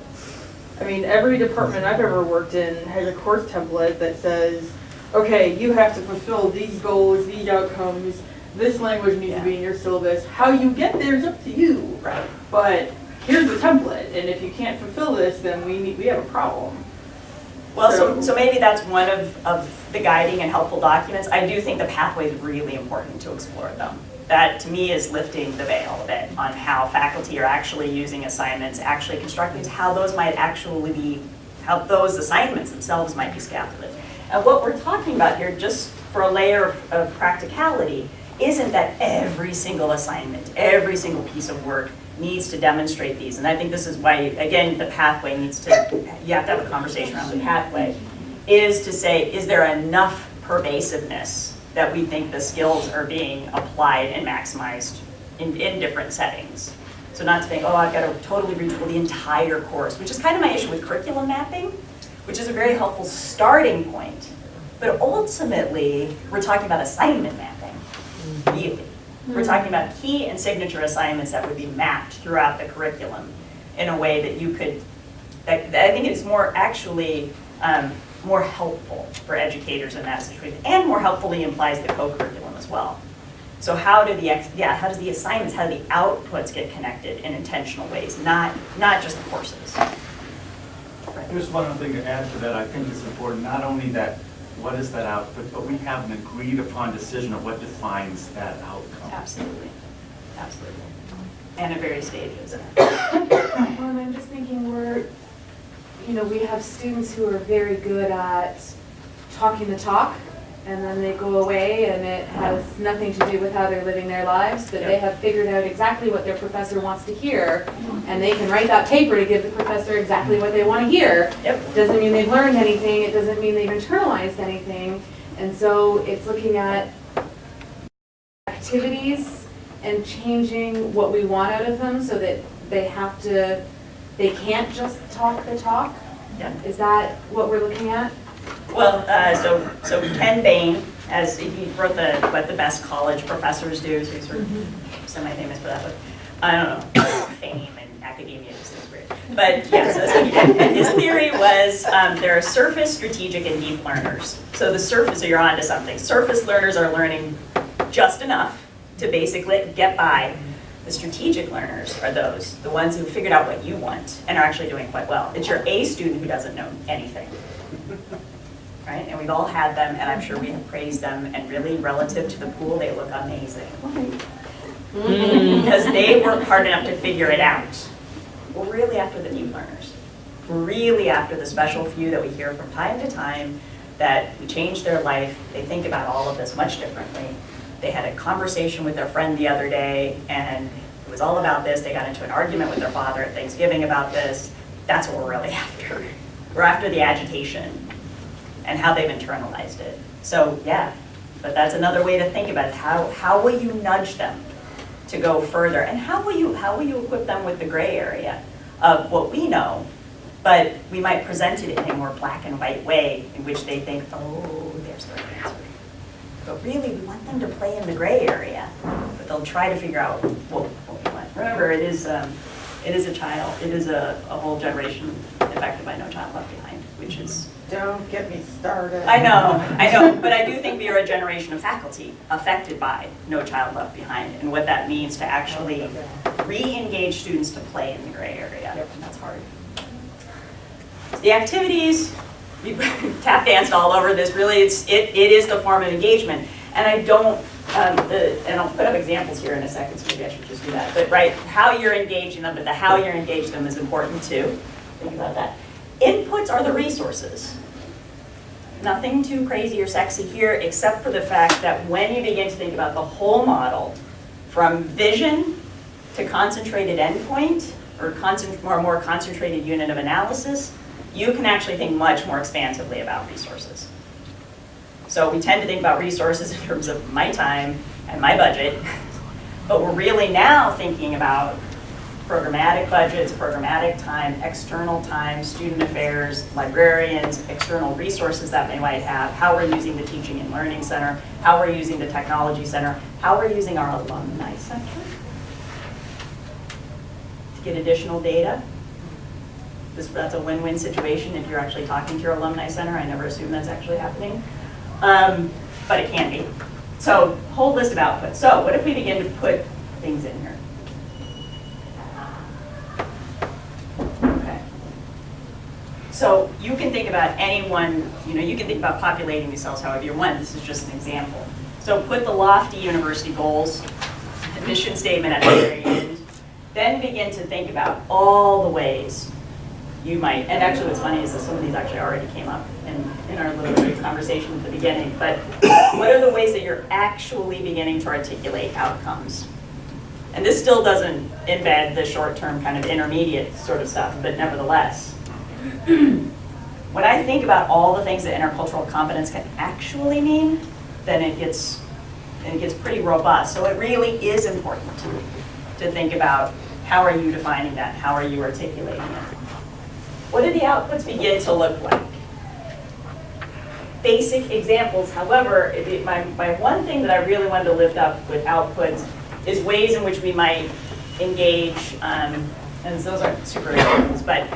Every department I've ever worked in has a course template that says, okay, you have to fulfill these goals, these outcomes, this language needs to be in your syllabus. How you get there is up to you. Right. But here's the template, and if you can't fulfill this, then we have a problem. Well, so maybe that's one of the guiding and helpful documents. I do think the pathway is really important to explore them. That, to me, is lifting the veil a bit on how faculty are actually using assignments, actually constructing, how those assignments themselves might be scaffolded. And what we're talking about here, just for a layer of practicality, isn't that every single assignment, every single piece of work needs to demonstrate these. And I think this is why, again, the pathway you have to have a conversation around the pathway, is to say, is there enough pervasiveness that we think the skills are being applied and maximized in different settings? So not to think, I've got to totally retool the entire course, which is kind of my issue with curriculum mapping, which is a very helpful starting point. But ultimately, we're talking about assignment mapping, really. We're talking about key and signature assignments that would be mapped throughout the curriculum in a way that you could, that I think is more helpful for educators in that situation, and more helpfully implies the co-curriculum as well. So how do how does the assignments, how do the outputs get connected in intentional ways, not just the courses? Here's one other thing to add to that. I think it's important, not only that, what is that output, but we have an agreed upon decision of what defines that outcome. Absolutely, absolutely. And at various stages. Well, and I'm just thinking we have students who are very good at talking the talk, and then they go away and it has nothing to do with how they're living their lives, but they have figured out exactly what their professor wants to hear, and they can write that paper to give the professor exactly what they want to hear. Yep. Doesn't mean they've learned anything, it doesn't mean they've internalized anything, and so it's looking at activities and changing what we want out of them so that they can't just talk the talk. Yeah. Is that what we're looking at? Well, so Ken Bain, as he wrote what the best college professors do, so he's sort of semi-famous for that book. I don't know, fame and academia is weird. But yeah, so that's what he did. And his theory was there are surface, strategic, and deep learners. So the surface, so you're onto something. Surface learners are learning just enough to basically get by. The strategic learners are the ones who figured out what you want and are actually doing quite well. It's your A student who doesn't know anything. Right? And we've all had them, and I'm sure we have praised them, and really relative to the pool, they look amazing. Because they work hard enough to figure it out. We're really after the deep learners. We're really after the special few that we hear from time to time that we change their life, they think about all of this much differently. They had a conversation with their friend the other day, and it was all about this. They got into an argument with their father at Thanksgiving about this. That's what we're really after. We're after the agitation and how they've internalized it. So yeah, but that's another way to think about it. How will you nudge them to go further? And how will you equip them with the gray area of what we know, but we might present it in a more black and white way in which they think, oh, there's the answer. But really, we want them to play in the gray area, but they'll try to figure out what we want. Remember, it is a whole generation affected by No Child Left Behind, which is... Don't get me started. I know, but I do think we are a generation of faculty affected by No Child Left Behind and what that means to actually re-engage students to play in the gray area, and that's hard. The activities, we tap danced all over this, really it is the form of engagement, and I don't, and I'll put up examples here in a second, so maybe I should just do that, but right, how you're engaging them, but the how you're engaging them is important too. Think about that. Inputs are the resources. Nothing too crazy or sexy here, except for the fact that when you begin to think about the whole model, from vision to concentrated endpoint, or more concentrated unit of analysis, you can actually think much more expansively about resources. So we tend to think about resources in terms of my time and my budget, but we're really now thinking about programmatic budgets, programmatic time, external time, student affairs, librarians, external resources that they might have, how we're using the Teaching and Learning Center, how we're using the Technology Center, how we're using our Alumni Center to get additional data. That's a win-win situation if you're actually talking to your Alumni Center. I never assume that's actually happening, but it can be. So, whole list of outputs. So, what if we begin to put things in here? So you can think about anyone, you can think about populating these cells however you want. This is just an example. So put the lofty university goals, the mission statement at the very end, then begin to think about all the ways you might, and actually what's funny is that some of these actually already came up in our little bit of conversation at the beginning, but what are the ways that you're actually beginning to articulate outcomes? And this still doesn't embed the short-term kind of intermediate sort of stuff, but nevertheless, when I think about all the things that intercultural competence can actually mean, then it gets pretty robust. So it really is important to think about how are you defining that, how are you articulating it. What do the outputs begin to look like? Basic examples, however, my one thing that I really wanted to lift up with outputs is ways in which we might engage, and those aren't super examples, but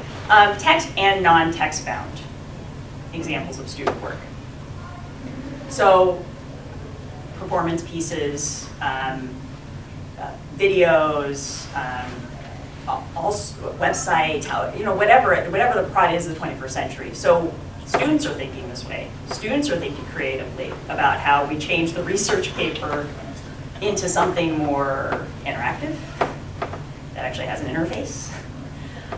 text and non-text bound examples of student work. So performance pieces, videos, websites, whatever the prod is of the 21st century. So students are thinking this way. Students are thinking creatively about how we change the research paper into something more interactive that actually has an interface.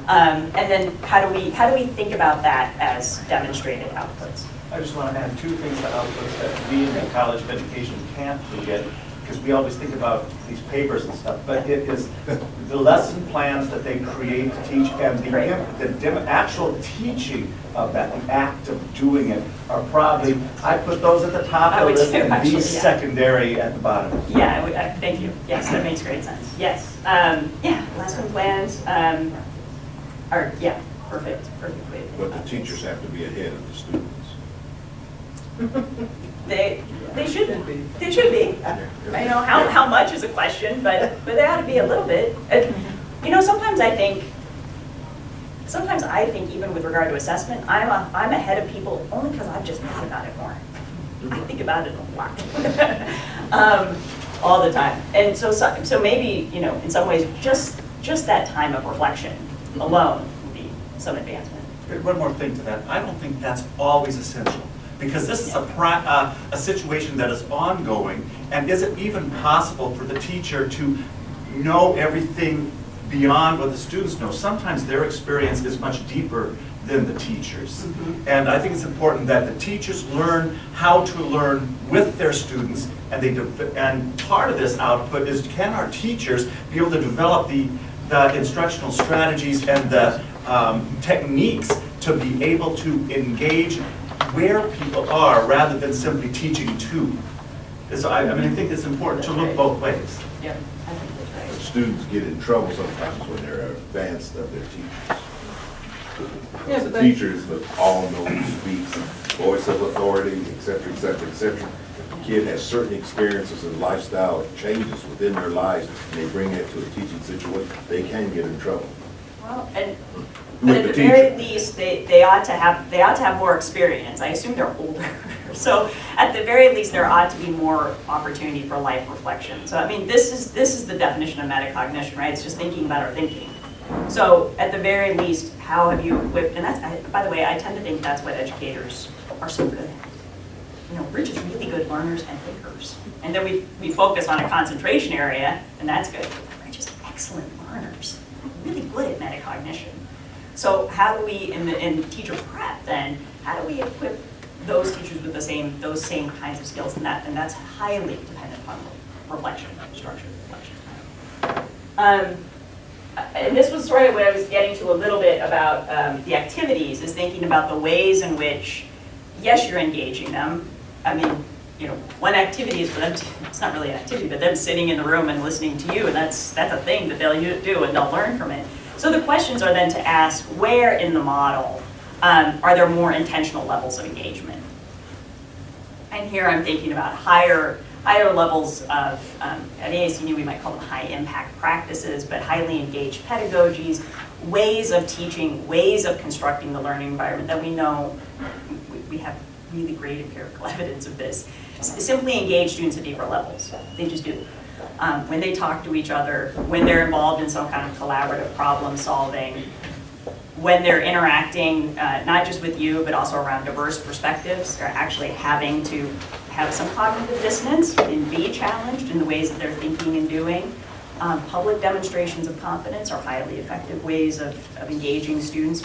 And then how do we think about that as demonstrated outputs? I just want to add two things to outputs that we in the College of Education can't forget, because we always think about these papers and stuff, but it is the lesson plans that they create to teach, and the actual teaching of that, the act of doing it, are probably, I put those at the top of the list and these secondary at the bottom. Yeah, thank you. Yes, that makes great sense. Yes, yeah, lesson plans are, yeah, perfect way. But the teachers have to be ahead of the students. They should be. They should be. I know how much is a question, but they ought to be a little bit. Sometimes I think even with regard to assessment, I'm ahead of people only because I've just thought about it more. I think about it a lot, all the time. And so maybe in some ways just that time of reflection alone would be some advancement. One more thing to that. I don't think that's always essential, because this is a situation that is ongoing, and is it even possible for the teacher to know everything beyond what the students know? Sometimes their experience is much deeper than the teachers. And I think it's important that the teachers learn how to learn with their students, and part of this output is, can our teachers be able to develop the instructional strategies and the techniques to be able to engage where people are rather than simply teaching to. So I think it's important to look both ways. Yeah, I think that's right. But students get in trouble sometimes when they're advanced of their teachers. The teachers that all know who speaks, voice of authority, et cetera, et cetera, et cetera. The kid has certain experiences and lifestyle changes within their lives, and they bring it to a teaching situation, they can get in trouble. Well, but at the very least, they ought to have more experience. I assume they're older, so at the very least, there ought to be more opportunity for life reflection. So this is the definition of metacognition, right? It's just thinking about our thinking. So at the very least, how have you equipped? And that's, by the way, I tend to think that's what educators are so good at. We're just really good learners and thinkers, and then we focus on a concentration area, and that's good. We're just excellent learners, really good at metacognition. So how do we, in teacher prep then, how do we equip those teachers with those same kinds of skills? And that's highly dependent upon reflection, structured reflection. And this was sort of what I was getting to a little bit about the activities, is thinking about the ways in which, yes, you're engaging them. One activity is for them to, it's not really an activity, but them sitting in the room and listening to you, and that's a thing that they'll do and they'll learn from it. So the questions are then to ask, where in the model are there more intentional levels of engagement? And here I'm thinking about higher levels of, at AAC&U we might call them high impact practices, but highly engaged pedagogies, ways of teaching, ways of constructing the learning environment that we know we have really great empirical evidence of this. Simply engage students at deeper levels. They just do. When they talk to each other, when they're involved in some kind of collaborative problem solving, when they're interacting not just with you, but also around diverse perspectives, they're actually having to have some cognitive dissonance and be challenged in the ways that they're thinking and doing. Public demonstrations of competence are highly effective ways of engaging students,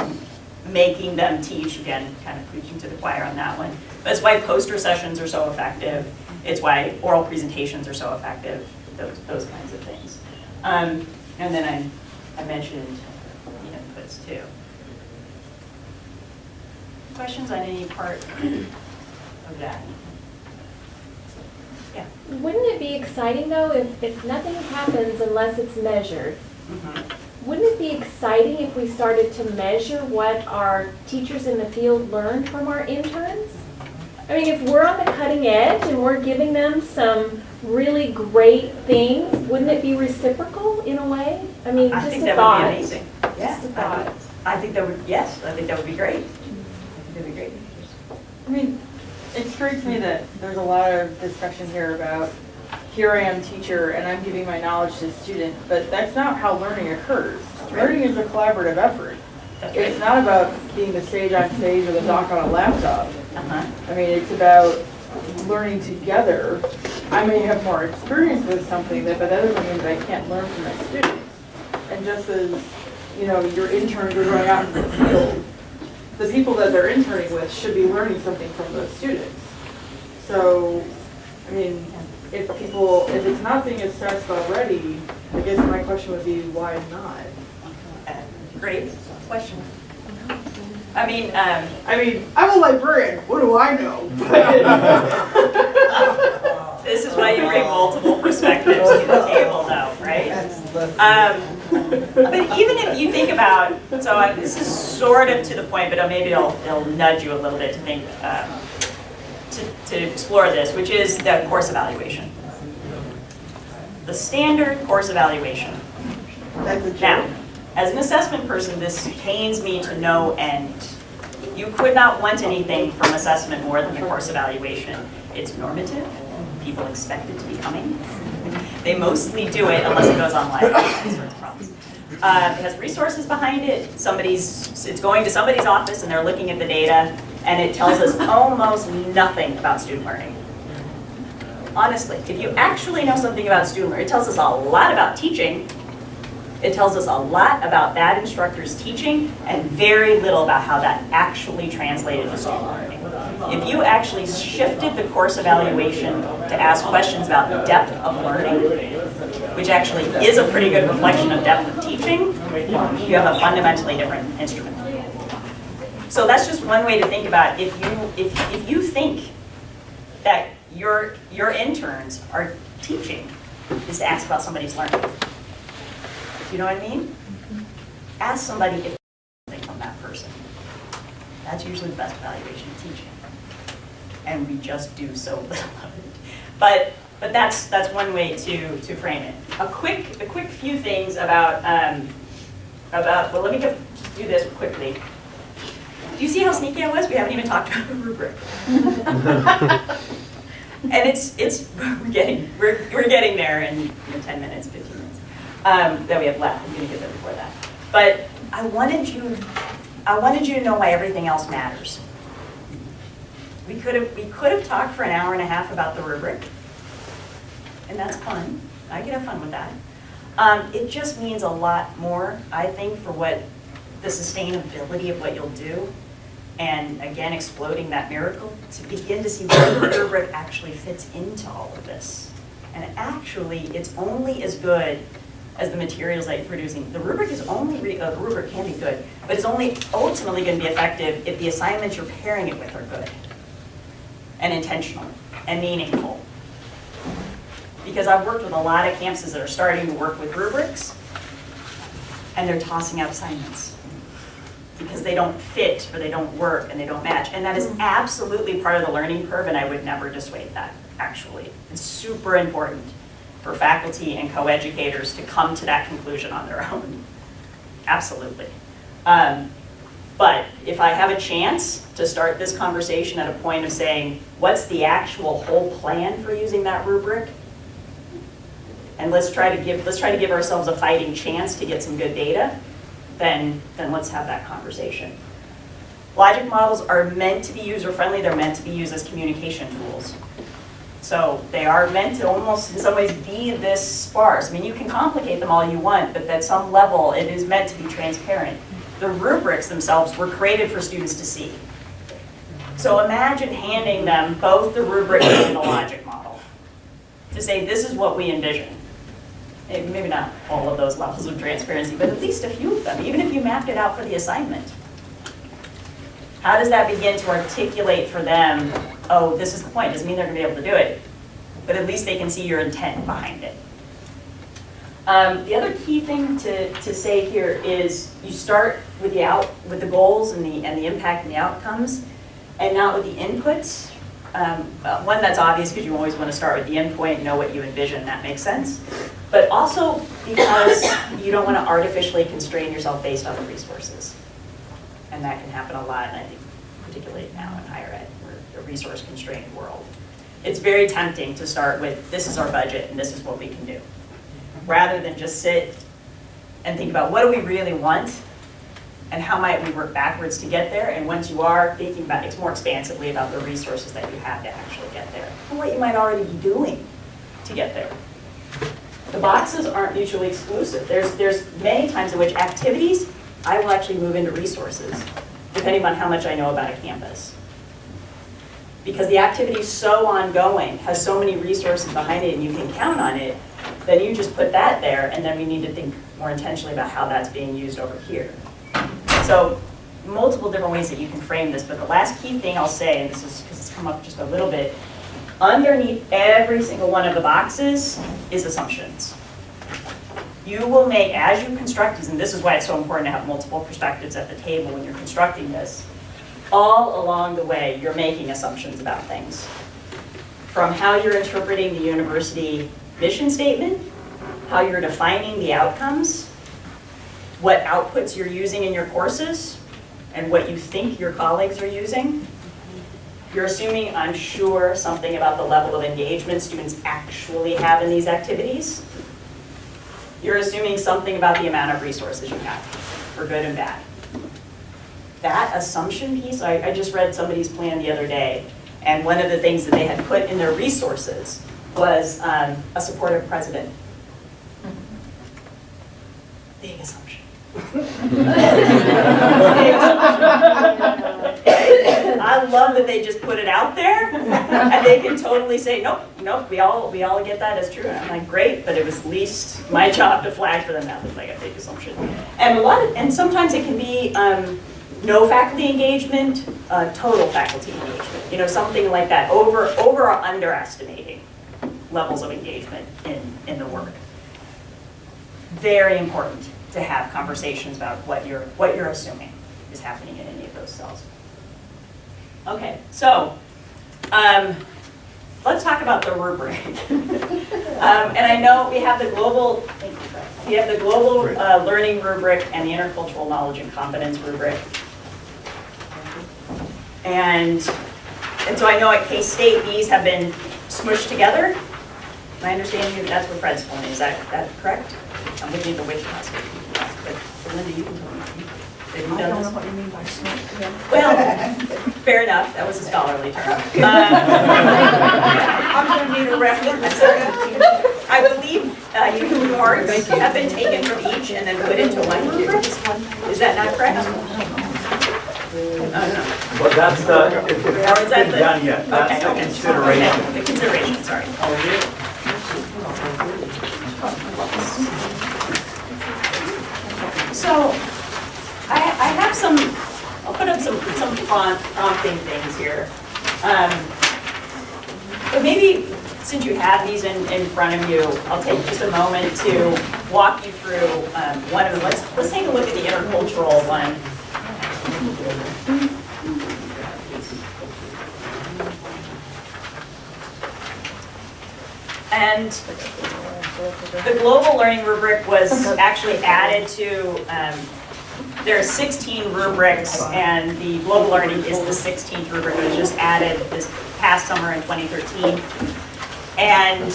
making them teach, again, kind of preaching to the choir on that one. That's why poster sessions are so effective. It's why oral presentations are so effective, those kinds of things. And then I mentioned the inputs too. Questions on any part of that? Yeah. Wouldn't it be exciting though if nothing happens unless it's measured? Wouldn't it be exciting if we started to measure what our teachers in the field learned from our interns? If we're on the cutting edge and we're giving them some really great things, wouldn't it be reciprocal in a way? I just think a that thought. would be amazing. Yeah, Just a thought. I think that would, yes, I think that would be great. I think that would be great. It strikes me that there's a lot of discussion here about, here I am teacher and I'm giving my knowledge to the student, but that's not how learning occurs. Learning is a collaborative effort. It's not about being the sage on stage or the doc on a laptop. I mean, it's about learning together. I may have more experience with something, but that doesn't mean that I can't learn from my students. And just as, you know, your interns are going out into the field, the people that they're interning with should be learning something from those students. So, I mean, if it's not being assessed already, I guess my question would be, why not? Great question. I mean, I'm a librarian, what do I know? This is why you bring multiple perspectives to the table though, right? But even if you think about, so this is sort of to the point, but maybe it'll nudge you a little bit to think, to explore this, which is the course evaluation. The standard course evaluation. Now, as an assessment person, this pains me to no end. You could not want anything from assessment more than the course evaluation. It's normative. People expect it to be coming. They mostly do it unless it goes online. These sorts of problems. It has resources behind it. It's going to somebody's office and they're looking at the data, and it tells us almost nothing about student learning. Honestly, if you actually know something about student learning, it tells us a lot about teaching. It tells us a lot about that instructor's teaching and very little about how that actually translated to student learning. If you actually shifted the course evaluation to ask questions about depth of learning, which actually is a pretty good reflection of depth of teaching, you have a fundamentally different instrument. So that's just one way to think about it. If you think that your interns are teaching, is to ask about somebody's learning. You know what I mean? Ask somebody if something from that person. That's usually the best evaluation of teaching. And we just do so little of it. But that's one way to frame it. A quick few things about well, let me just do this quickly. Do you see how sneaky I was? We haven't even talked about the rubric. And we're getting there in 10 minutes, 15 minutes. That we have left. I'm going to get there before that. But I wanted you to know why everything else matters. We could have talked for an hour and a half about the rubric, and that's fun. I can have fun with that. It just means a lot more, I think, for what the sustainability of what you'll do, and again, exploding that miracle to begin to see where the rubric actually fits into all of this. And actually, it's only as good as the materials that you're producing. The rubric is only, the rubric can be good, but it's only ultimately going to be effective if the assignments you're pairing it with are good and intentional and meaningful. Because I've worked with a lot of campuses that are starting to work with rubrics, and they're tossing out assignments because they don't fit or they don't work and they don't match. And that is absolutely part of the learning curve, and I would never dissuade that, actually. It's super important for faculty and co-educators to come to that conclusion on their own. Absolutely. But if I have a chance to start this conversation at a point of saying, what's the actual whole plan for using that rubric? And let's try to give ourselves a fighting chance to get some good data, then let's have that conversation. Logic models are meant to be user-friendly. They're meant to be used as communication tools. So they are meant to almost, in some ways, be this sparse. I mean, you can complicate them all you want, but at some level, it is meant to be transparent. The rubrics themselves were created for students to see. So imagine handing them both the rubric and the logic model to say, this is what we envision. Maybe not all of those levels of transparency, but at least a few of them, even if you mapped it out for the assignment. How does that begin to articulate for them, oh, this is the point, doesn't mean they're gonna be able to do it, but at least they can see your intent behind it. The other key thing to say here is you start with the goals and the impact and the outcomes, and not with the inputs. One that's obvious because you always want to start with the endpoint, know what you envision, that makes sense. But also because you don't want to artificially constrain yourself based on the resources. And that can happen a lot, and I think particularly now in higher ed, where a resource-constrained world. It's very tempting to start with, this is our budget and this is what we can do, rather than just sit and think about what do we really want and how might we work backwards to get there. And once you are thinking about it more expansively about the resources that you have to actually get there and what you might already be doing to get there. The boxes aren't mutually exclusive. There's many times in which activities I will actually move into resources, depending on how much I know about a campus. Because the activity is so ongoing, has so many resources behind it, and you can count on it, then you just put that there, and then we need to think more intentionally about how that's being used over here. So multiple different ways that you can frame this, but the last key thing I'll say, and this is because it's come up just a little bit, underneath every single one of the boxes is assumptions. You will make, as you construct these, and this is why it's so important to have multiple perspectives at the table when you're constructing this, all along the way, you're making assumptions about things. From how you're interpreting the university mission statement, how you're defining the outcomes, what outputs you're using in your courses, and what you think your colleagues are using. You're assuming, I'm sure, something about the level of engagement students actually have in these activities. You're assuming something about the amount of resources you have, for good and bad. That assumption piece, I just read somebody's plan the other day, and one of the things that they had put in their resources was a supportive president. Big assumption. I love that they just put it out there, and they can totally say, nope, we all get that as true. And I'm like, great, but it was at least my job to flag for them that was like a big assumption. And sometimes it can be no faculty engagement, total faculty engagement. Something like that, over or underestimating levels of engagement in the work. Very important to have conversations about what you're assuming is happening in any of those cells. Okay, so let's talk about the rubric. And I know we have the global, learning rubric and the intercultural knowledge and competence rubric. And so I know at K-State these have been smushed together. My understanding is that's what Fred's one is. Is that correct? I'm looking at the Wichita State. But Linda, you can tell me. I don't know what you mean by smushed together. Well, fair enough. That was a scholarly term. I'm going to need a reference. I believe uniforms have been taken from each and then put into one rubric. Is that not correct? Well, that's the, if it hasn't been done yet, that's the consideration. Okay, the consideration, sorry. So, I have some, I'll put up some prompting things here. But maybe, since you have these in front of you, I'll take just a moment to walk you through one of them. Let's take a look at the intercultural one. And the global learning rubric was actually added to, there are 16 rubrics, and the global learning is the 16th rubric. It was just added this past summer in 2013. And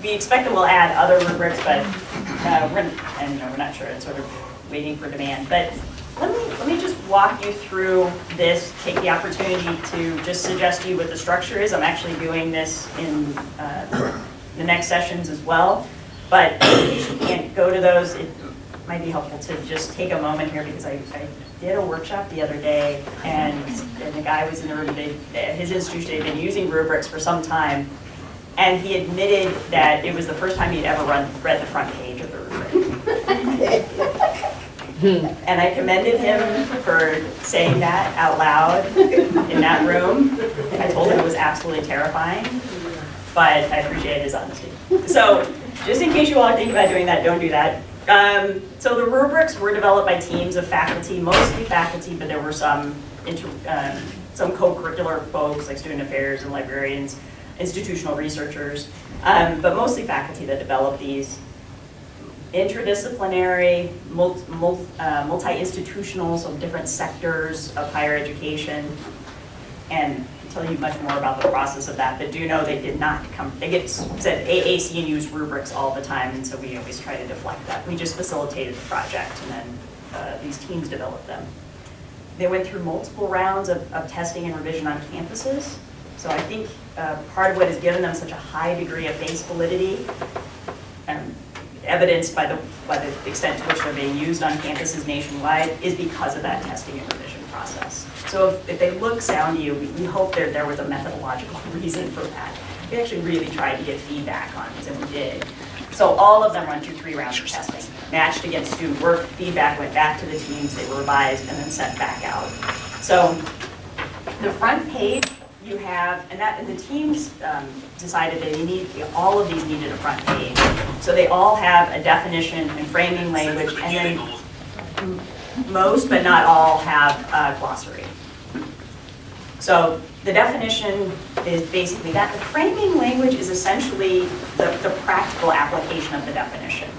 we expect that we'll add other rubrics, but we're not sure. It's sort of waiting for demand. But let me just walk you through this, take the opportunity to just suggest to you what the structure is. I'm actually doing this in the next sessions as well. But in case you can't go to those, it might be helpful to just take a moment here, because I did a workshop the other day, and the guy was in the room, his institution had been using rubrics for some time, and he admitted that it was the first time he'd ever read the front page of the rubric. And I commended him for saying that out loud in that room. I told him it was absolutely terrifying, but I appreciate his honesty. So just in case you all are thinking about doing that, don't do that. So the rubrics were developed by teams of faculty, mostly faculty, but there were some co-curricular folks like student affairs and librarians, institutional researchers, but mostly faculty that developed these. interdisciplinary, multi-institutional, so different sectors of higher education. And I'll tell you much more about the process of that, but do know they did not come, they get said AAC&U's rubrics all the time, and so we always try to deflect that. We just facilitated the project, and then these teams developed them. They went through multiple rounds of testing and revision on campuses. So I think part of what has given them such a high degree of base validity, evidenced by the extent to which they're being used on campuses nationwide, is because of that testing and revision process. So if they look sound to you, we hope there was a methodological reason for that. We actually really tried to get feedback on these, and we did. So all of them run through 3 rounds of testing, matched against student work, feedback went back to the teams, they were revised, and then sent back out. So the front page you have, and the teams decided that all of these needed a front page. So they all have a definition and framing language, and then most, but not all, have a glossary. So the definition is basically that. The framing language is essentially the practical application of the definition.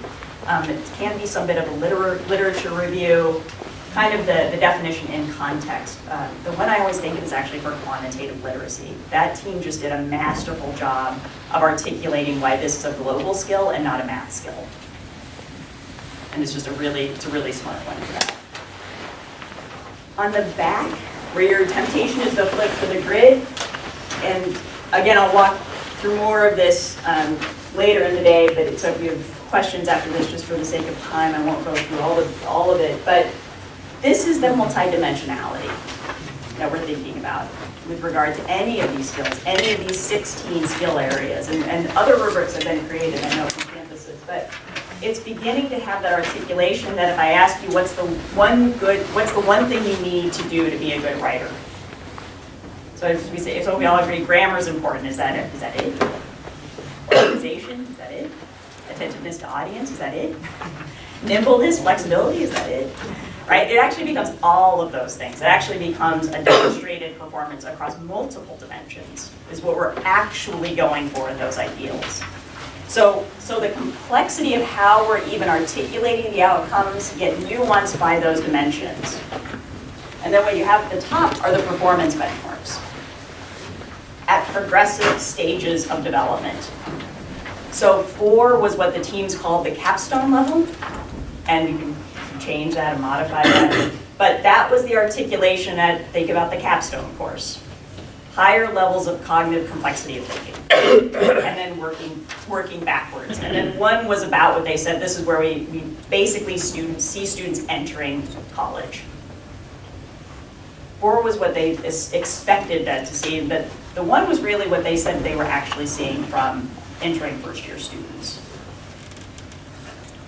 It can be some bit of a literature review, kind of the definition in context. The one I always think of is actually for quantitative literacy. That team just did a masterful job of articulating why this is a global skill and not a math skill. And it's a really smart one for that. On the back, where your temptation is to flip to the grid, and again, I'll walk through more of this later in the day, but so if you have questions after this, just for the sake of time, I won't go through all of it, but this is the multidimensionality that we're thinking about with regard to any of these skills, any of these 16 skill areas, and other rubrics have been created, I know, from campuses, but it's beginning to have that articulation that if I ask you what's the one thing you need to do to be a good writer? So as we say, so we all agree grammar is important. Is that it? Is that it? Organization, is that it? Attentiveness to audience, is that it? Nimbleness, flexibility, is that it? Right? It actually becomes all of those things. It actually becomes a demonstrated performance across multiple dimensions, is what we're actually going for in those ideals. So the complexity of how we're even articulating the outcomes get nuanced by those dimensions. And then what you have at the top are the performance benchmarks at progressive stages of development. So 4 was what the teams called the capstone level, and you can change that and modify that. But that was the articulation at, think about the capstone course. Higher levels of cognitive complexity of thinking, and then working backwards. And then 1 was about what they said, this is where we basically see students entering college. 4 was what they expected that to see, but the 1 was really what they said they were actually seeing from entering first-year students.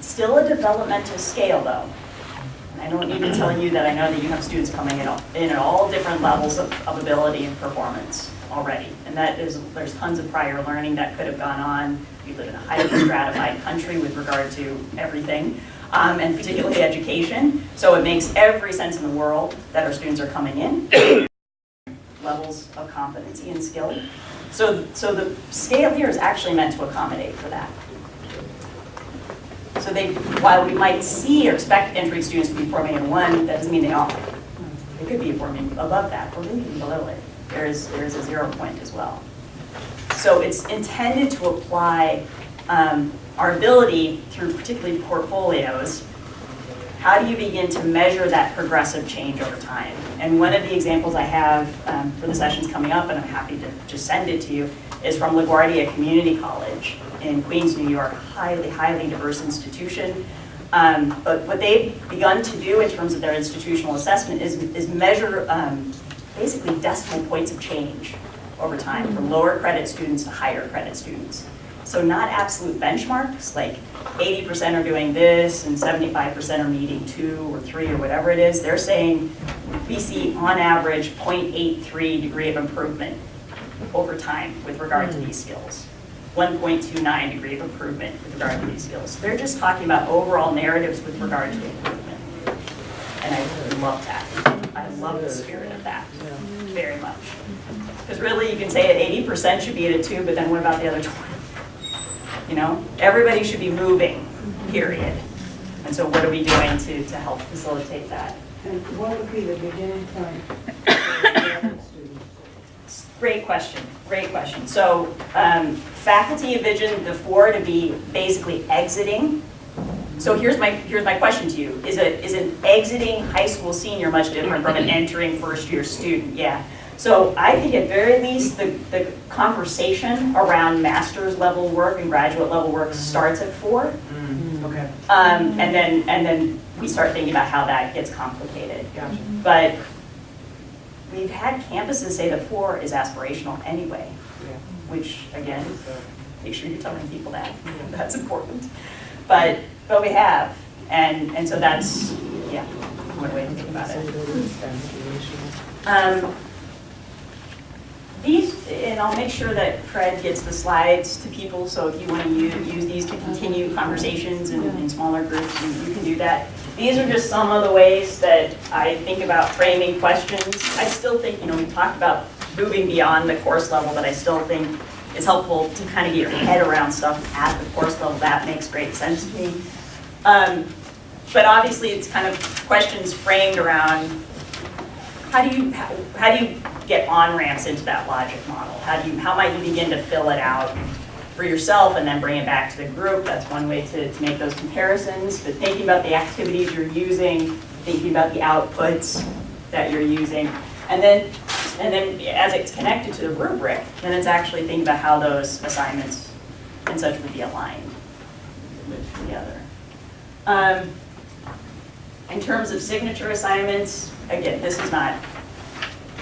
Still a developmental scale, though. I don't need to tell you that I know that you have students coming in at all different levels of ability and performance already. And there's tons of prior learning that could have gone on. We live in a highly stratified country with regard to everything, and particularly education. So it makes every sense in the world that our students are coming in, levels of competency and skill. So the scale here is actually meant to accommodate for that. So while we might see or expect entering students to be performing in 1, that doesn't mean they are. They could be performing above that or maybe below it. There is a 0 point as well. So it's intended to apply our ability through particularly portfolios. How do you begin to measure that progressive change over time? And one of the examples I have for the sessions coming up, and I'm happy to just send it to you, is from LaGuardia Community College in Queens, New York, highly diverse institution. But what they've begun to do in terms of their institutional assessment is measure basically decimal points of change over time, from lower credit students to higher credit students. So not absolute benchmarks, like 80% are doing this and 75% are meeting 2 or 3 or whatever it is. They're saying we see on average 0.83 degree of improvement over time with regard to these skills. 1.29 degree of improvement with regard to these skills. They're just talking about overall narratives with regard to improvement. And I love that. I love the spirit of that very much. Because really you can say at 80% should be at a 2, but then what about the other 20? You know, everybody should be moving period. And so what are we doing to help facilitate that? And what would be the beginning point for the students? Great question, great question. So faculty envision the 4 to be basically exiting. So here's my question to you. Is an exiting high school senior much different from an entering first year student? Yeah. So I think at very least the conversation around master's level work and graduate level work starts at 4. Okay. And then we start thinking about how that gets complicated. Gotcha. But we've had campuses say that 4 is aspirational anyway, Yeah. which again, make sure you're telling people that. That's important. But we have, and so that's, yeah, one way to think about it. These, and I'll make sure that Fred gets the slides to people, so if you want to use these to continue conversations in smaller groups, you can do that. These are just some of the ways that I think about framing questions. I still think, we talked about moving beyond the course level, but I still think it's helpful to kind of get your head around stuff at the course level. That makes great sense to me. But obviously, it's kind of questions framed around how do you get on-ramps into that logic model? How might you begin to fill it out for yourself and then bring it back to the group? That's one way to make those comparisons. But thinking about the activities you're using, thinking about the outputs that you're using, and then as it's connected to the rubric, then it's actually thinking about how those assignments and such would be aligned together. In terms of signature assignments, again, this is not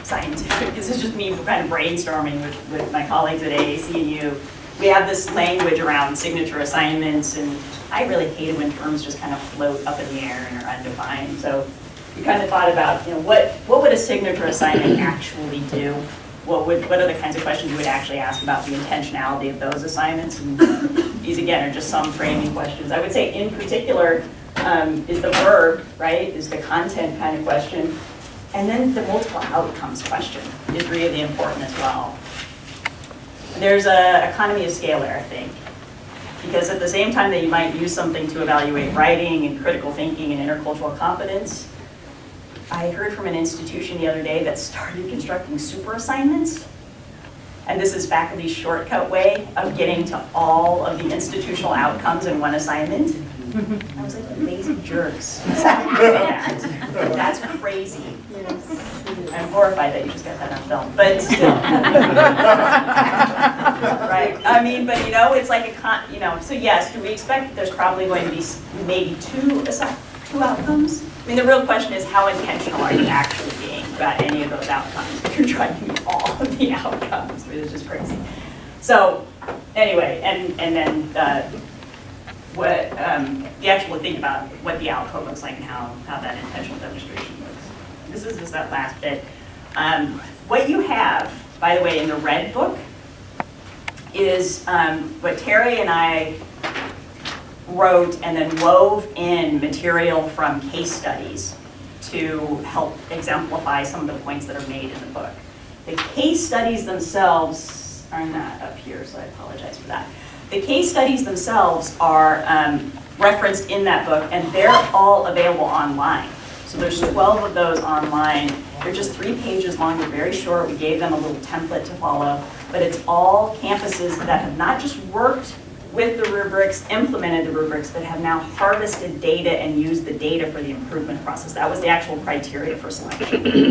scientific. This is just me kind of brainstorming with my colleagues at AAC&U. We have this language around signature assignments, and I really hate it when terms just kind of float up in the air and are undefined. So we kind of thought about, what would a signature assignment actually do? What are the kinds of questions you would actually ask about the intentionality of those assignments? And these, again, are just some framing questions. I would say, in particular, is the verb, right? Is the content kind of question. And then the multiple outcomes question is really important as well. There's an economy of scale there, I think. Because at the same time that you might use something to evaluate writing and critical thinking and intercultural competence, I heard from an institution the other day that started constructing super assignments. And this is faculty's shortcut way of getting to all of the institutional outcomes in one assignment. I was like, lazy jerks. That's crazy. I'm horrified that you just got that on film, but still. Right, I mean, but it's like so yes, do we expect there's probably going to be maybe two outcomes? I mean, the real question is, how intentional are you actually being about any of those outcomes if you're trying to meet all of the outcomes, which is just crazy. So anyway, and then what the actual thing about what the outcome looks like and how that intentional demonstration looks. This is just that last bit. What you have, by the way, in the red book is what Terry and I wrote and then wove in material from case studies to help exemplify some of the points that are made in the book. The case studies themselves are not up here, so I apologize for that. The case studies themselves are referenced in that book, and they're all available online. So there's 12 of those online. They're just 3 pages long. They're very short. We gave them a little template to follow, but it's all campuses that have not just worked with the rubrics, implemented the rubrics, but have now harvested data and used the data for the improvement process. That was the actual criteria for selection.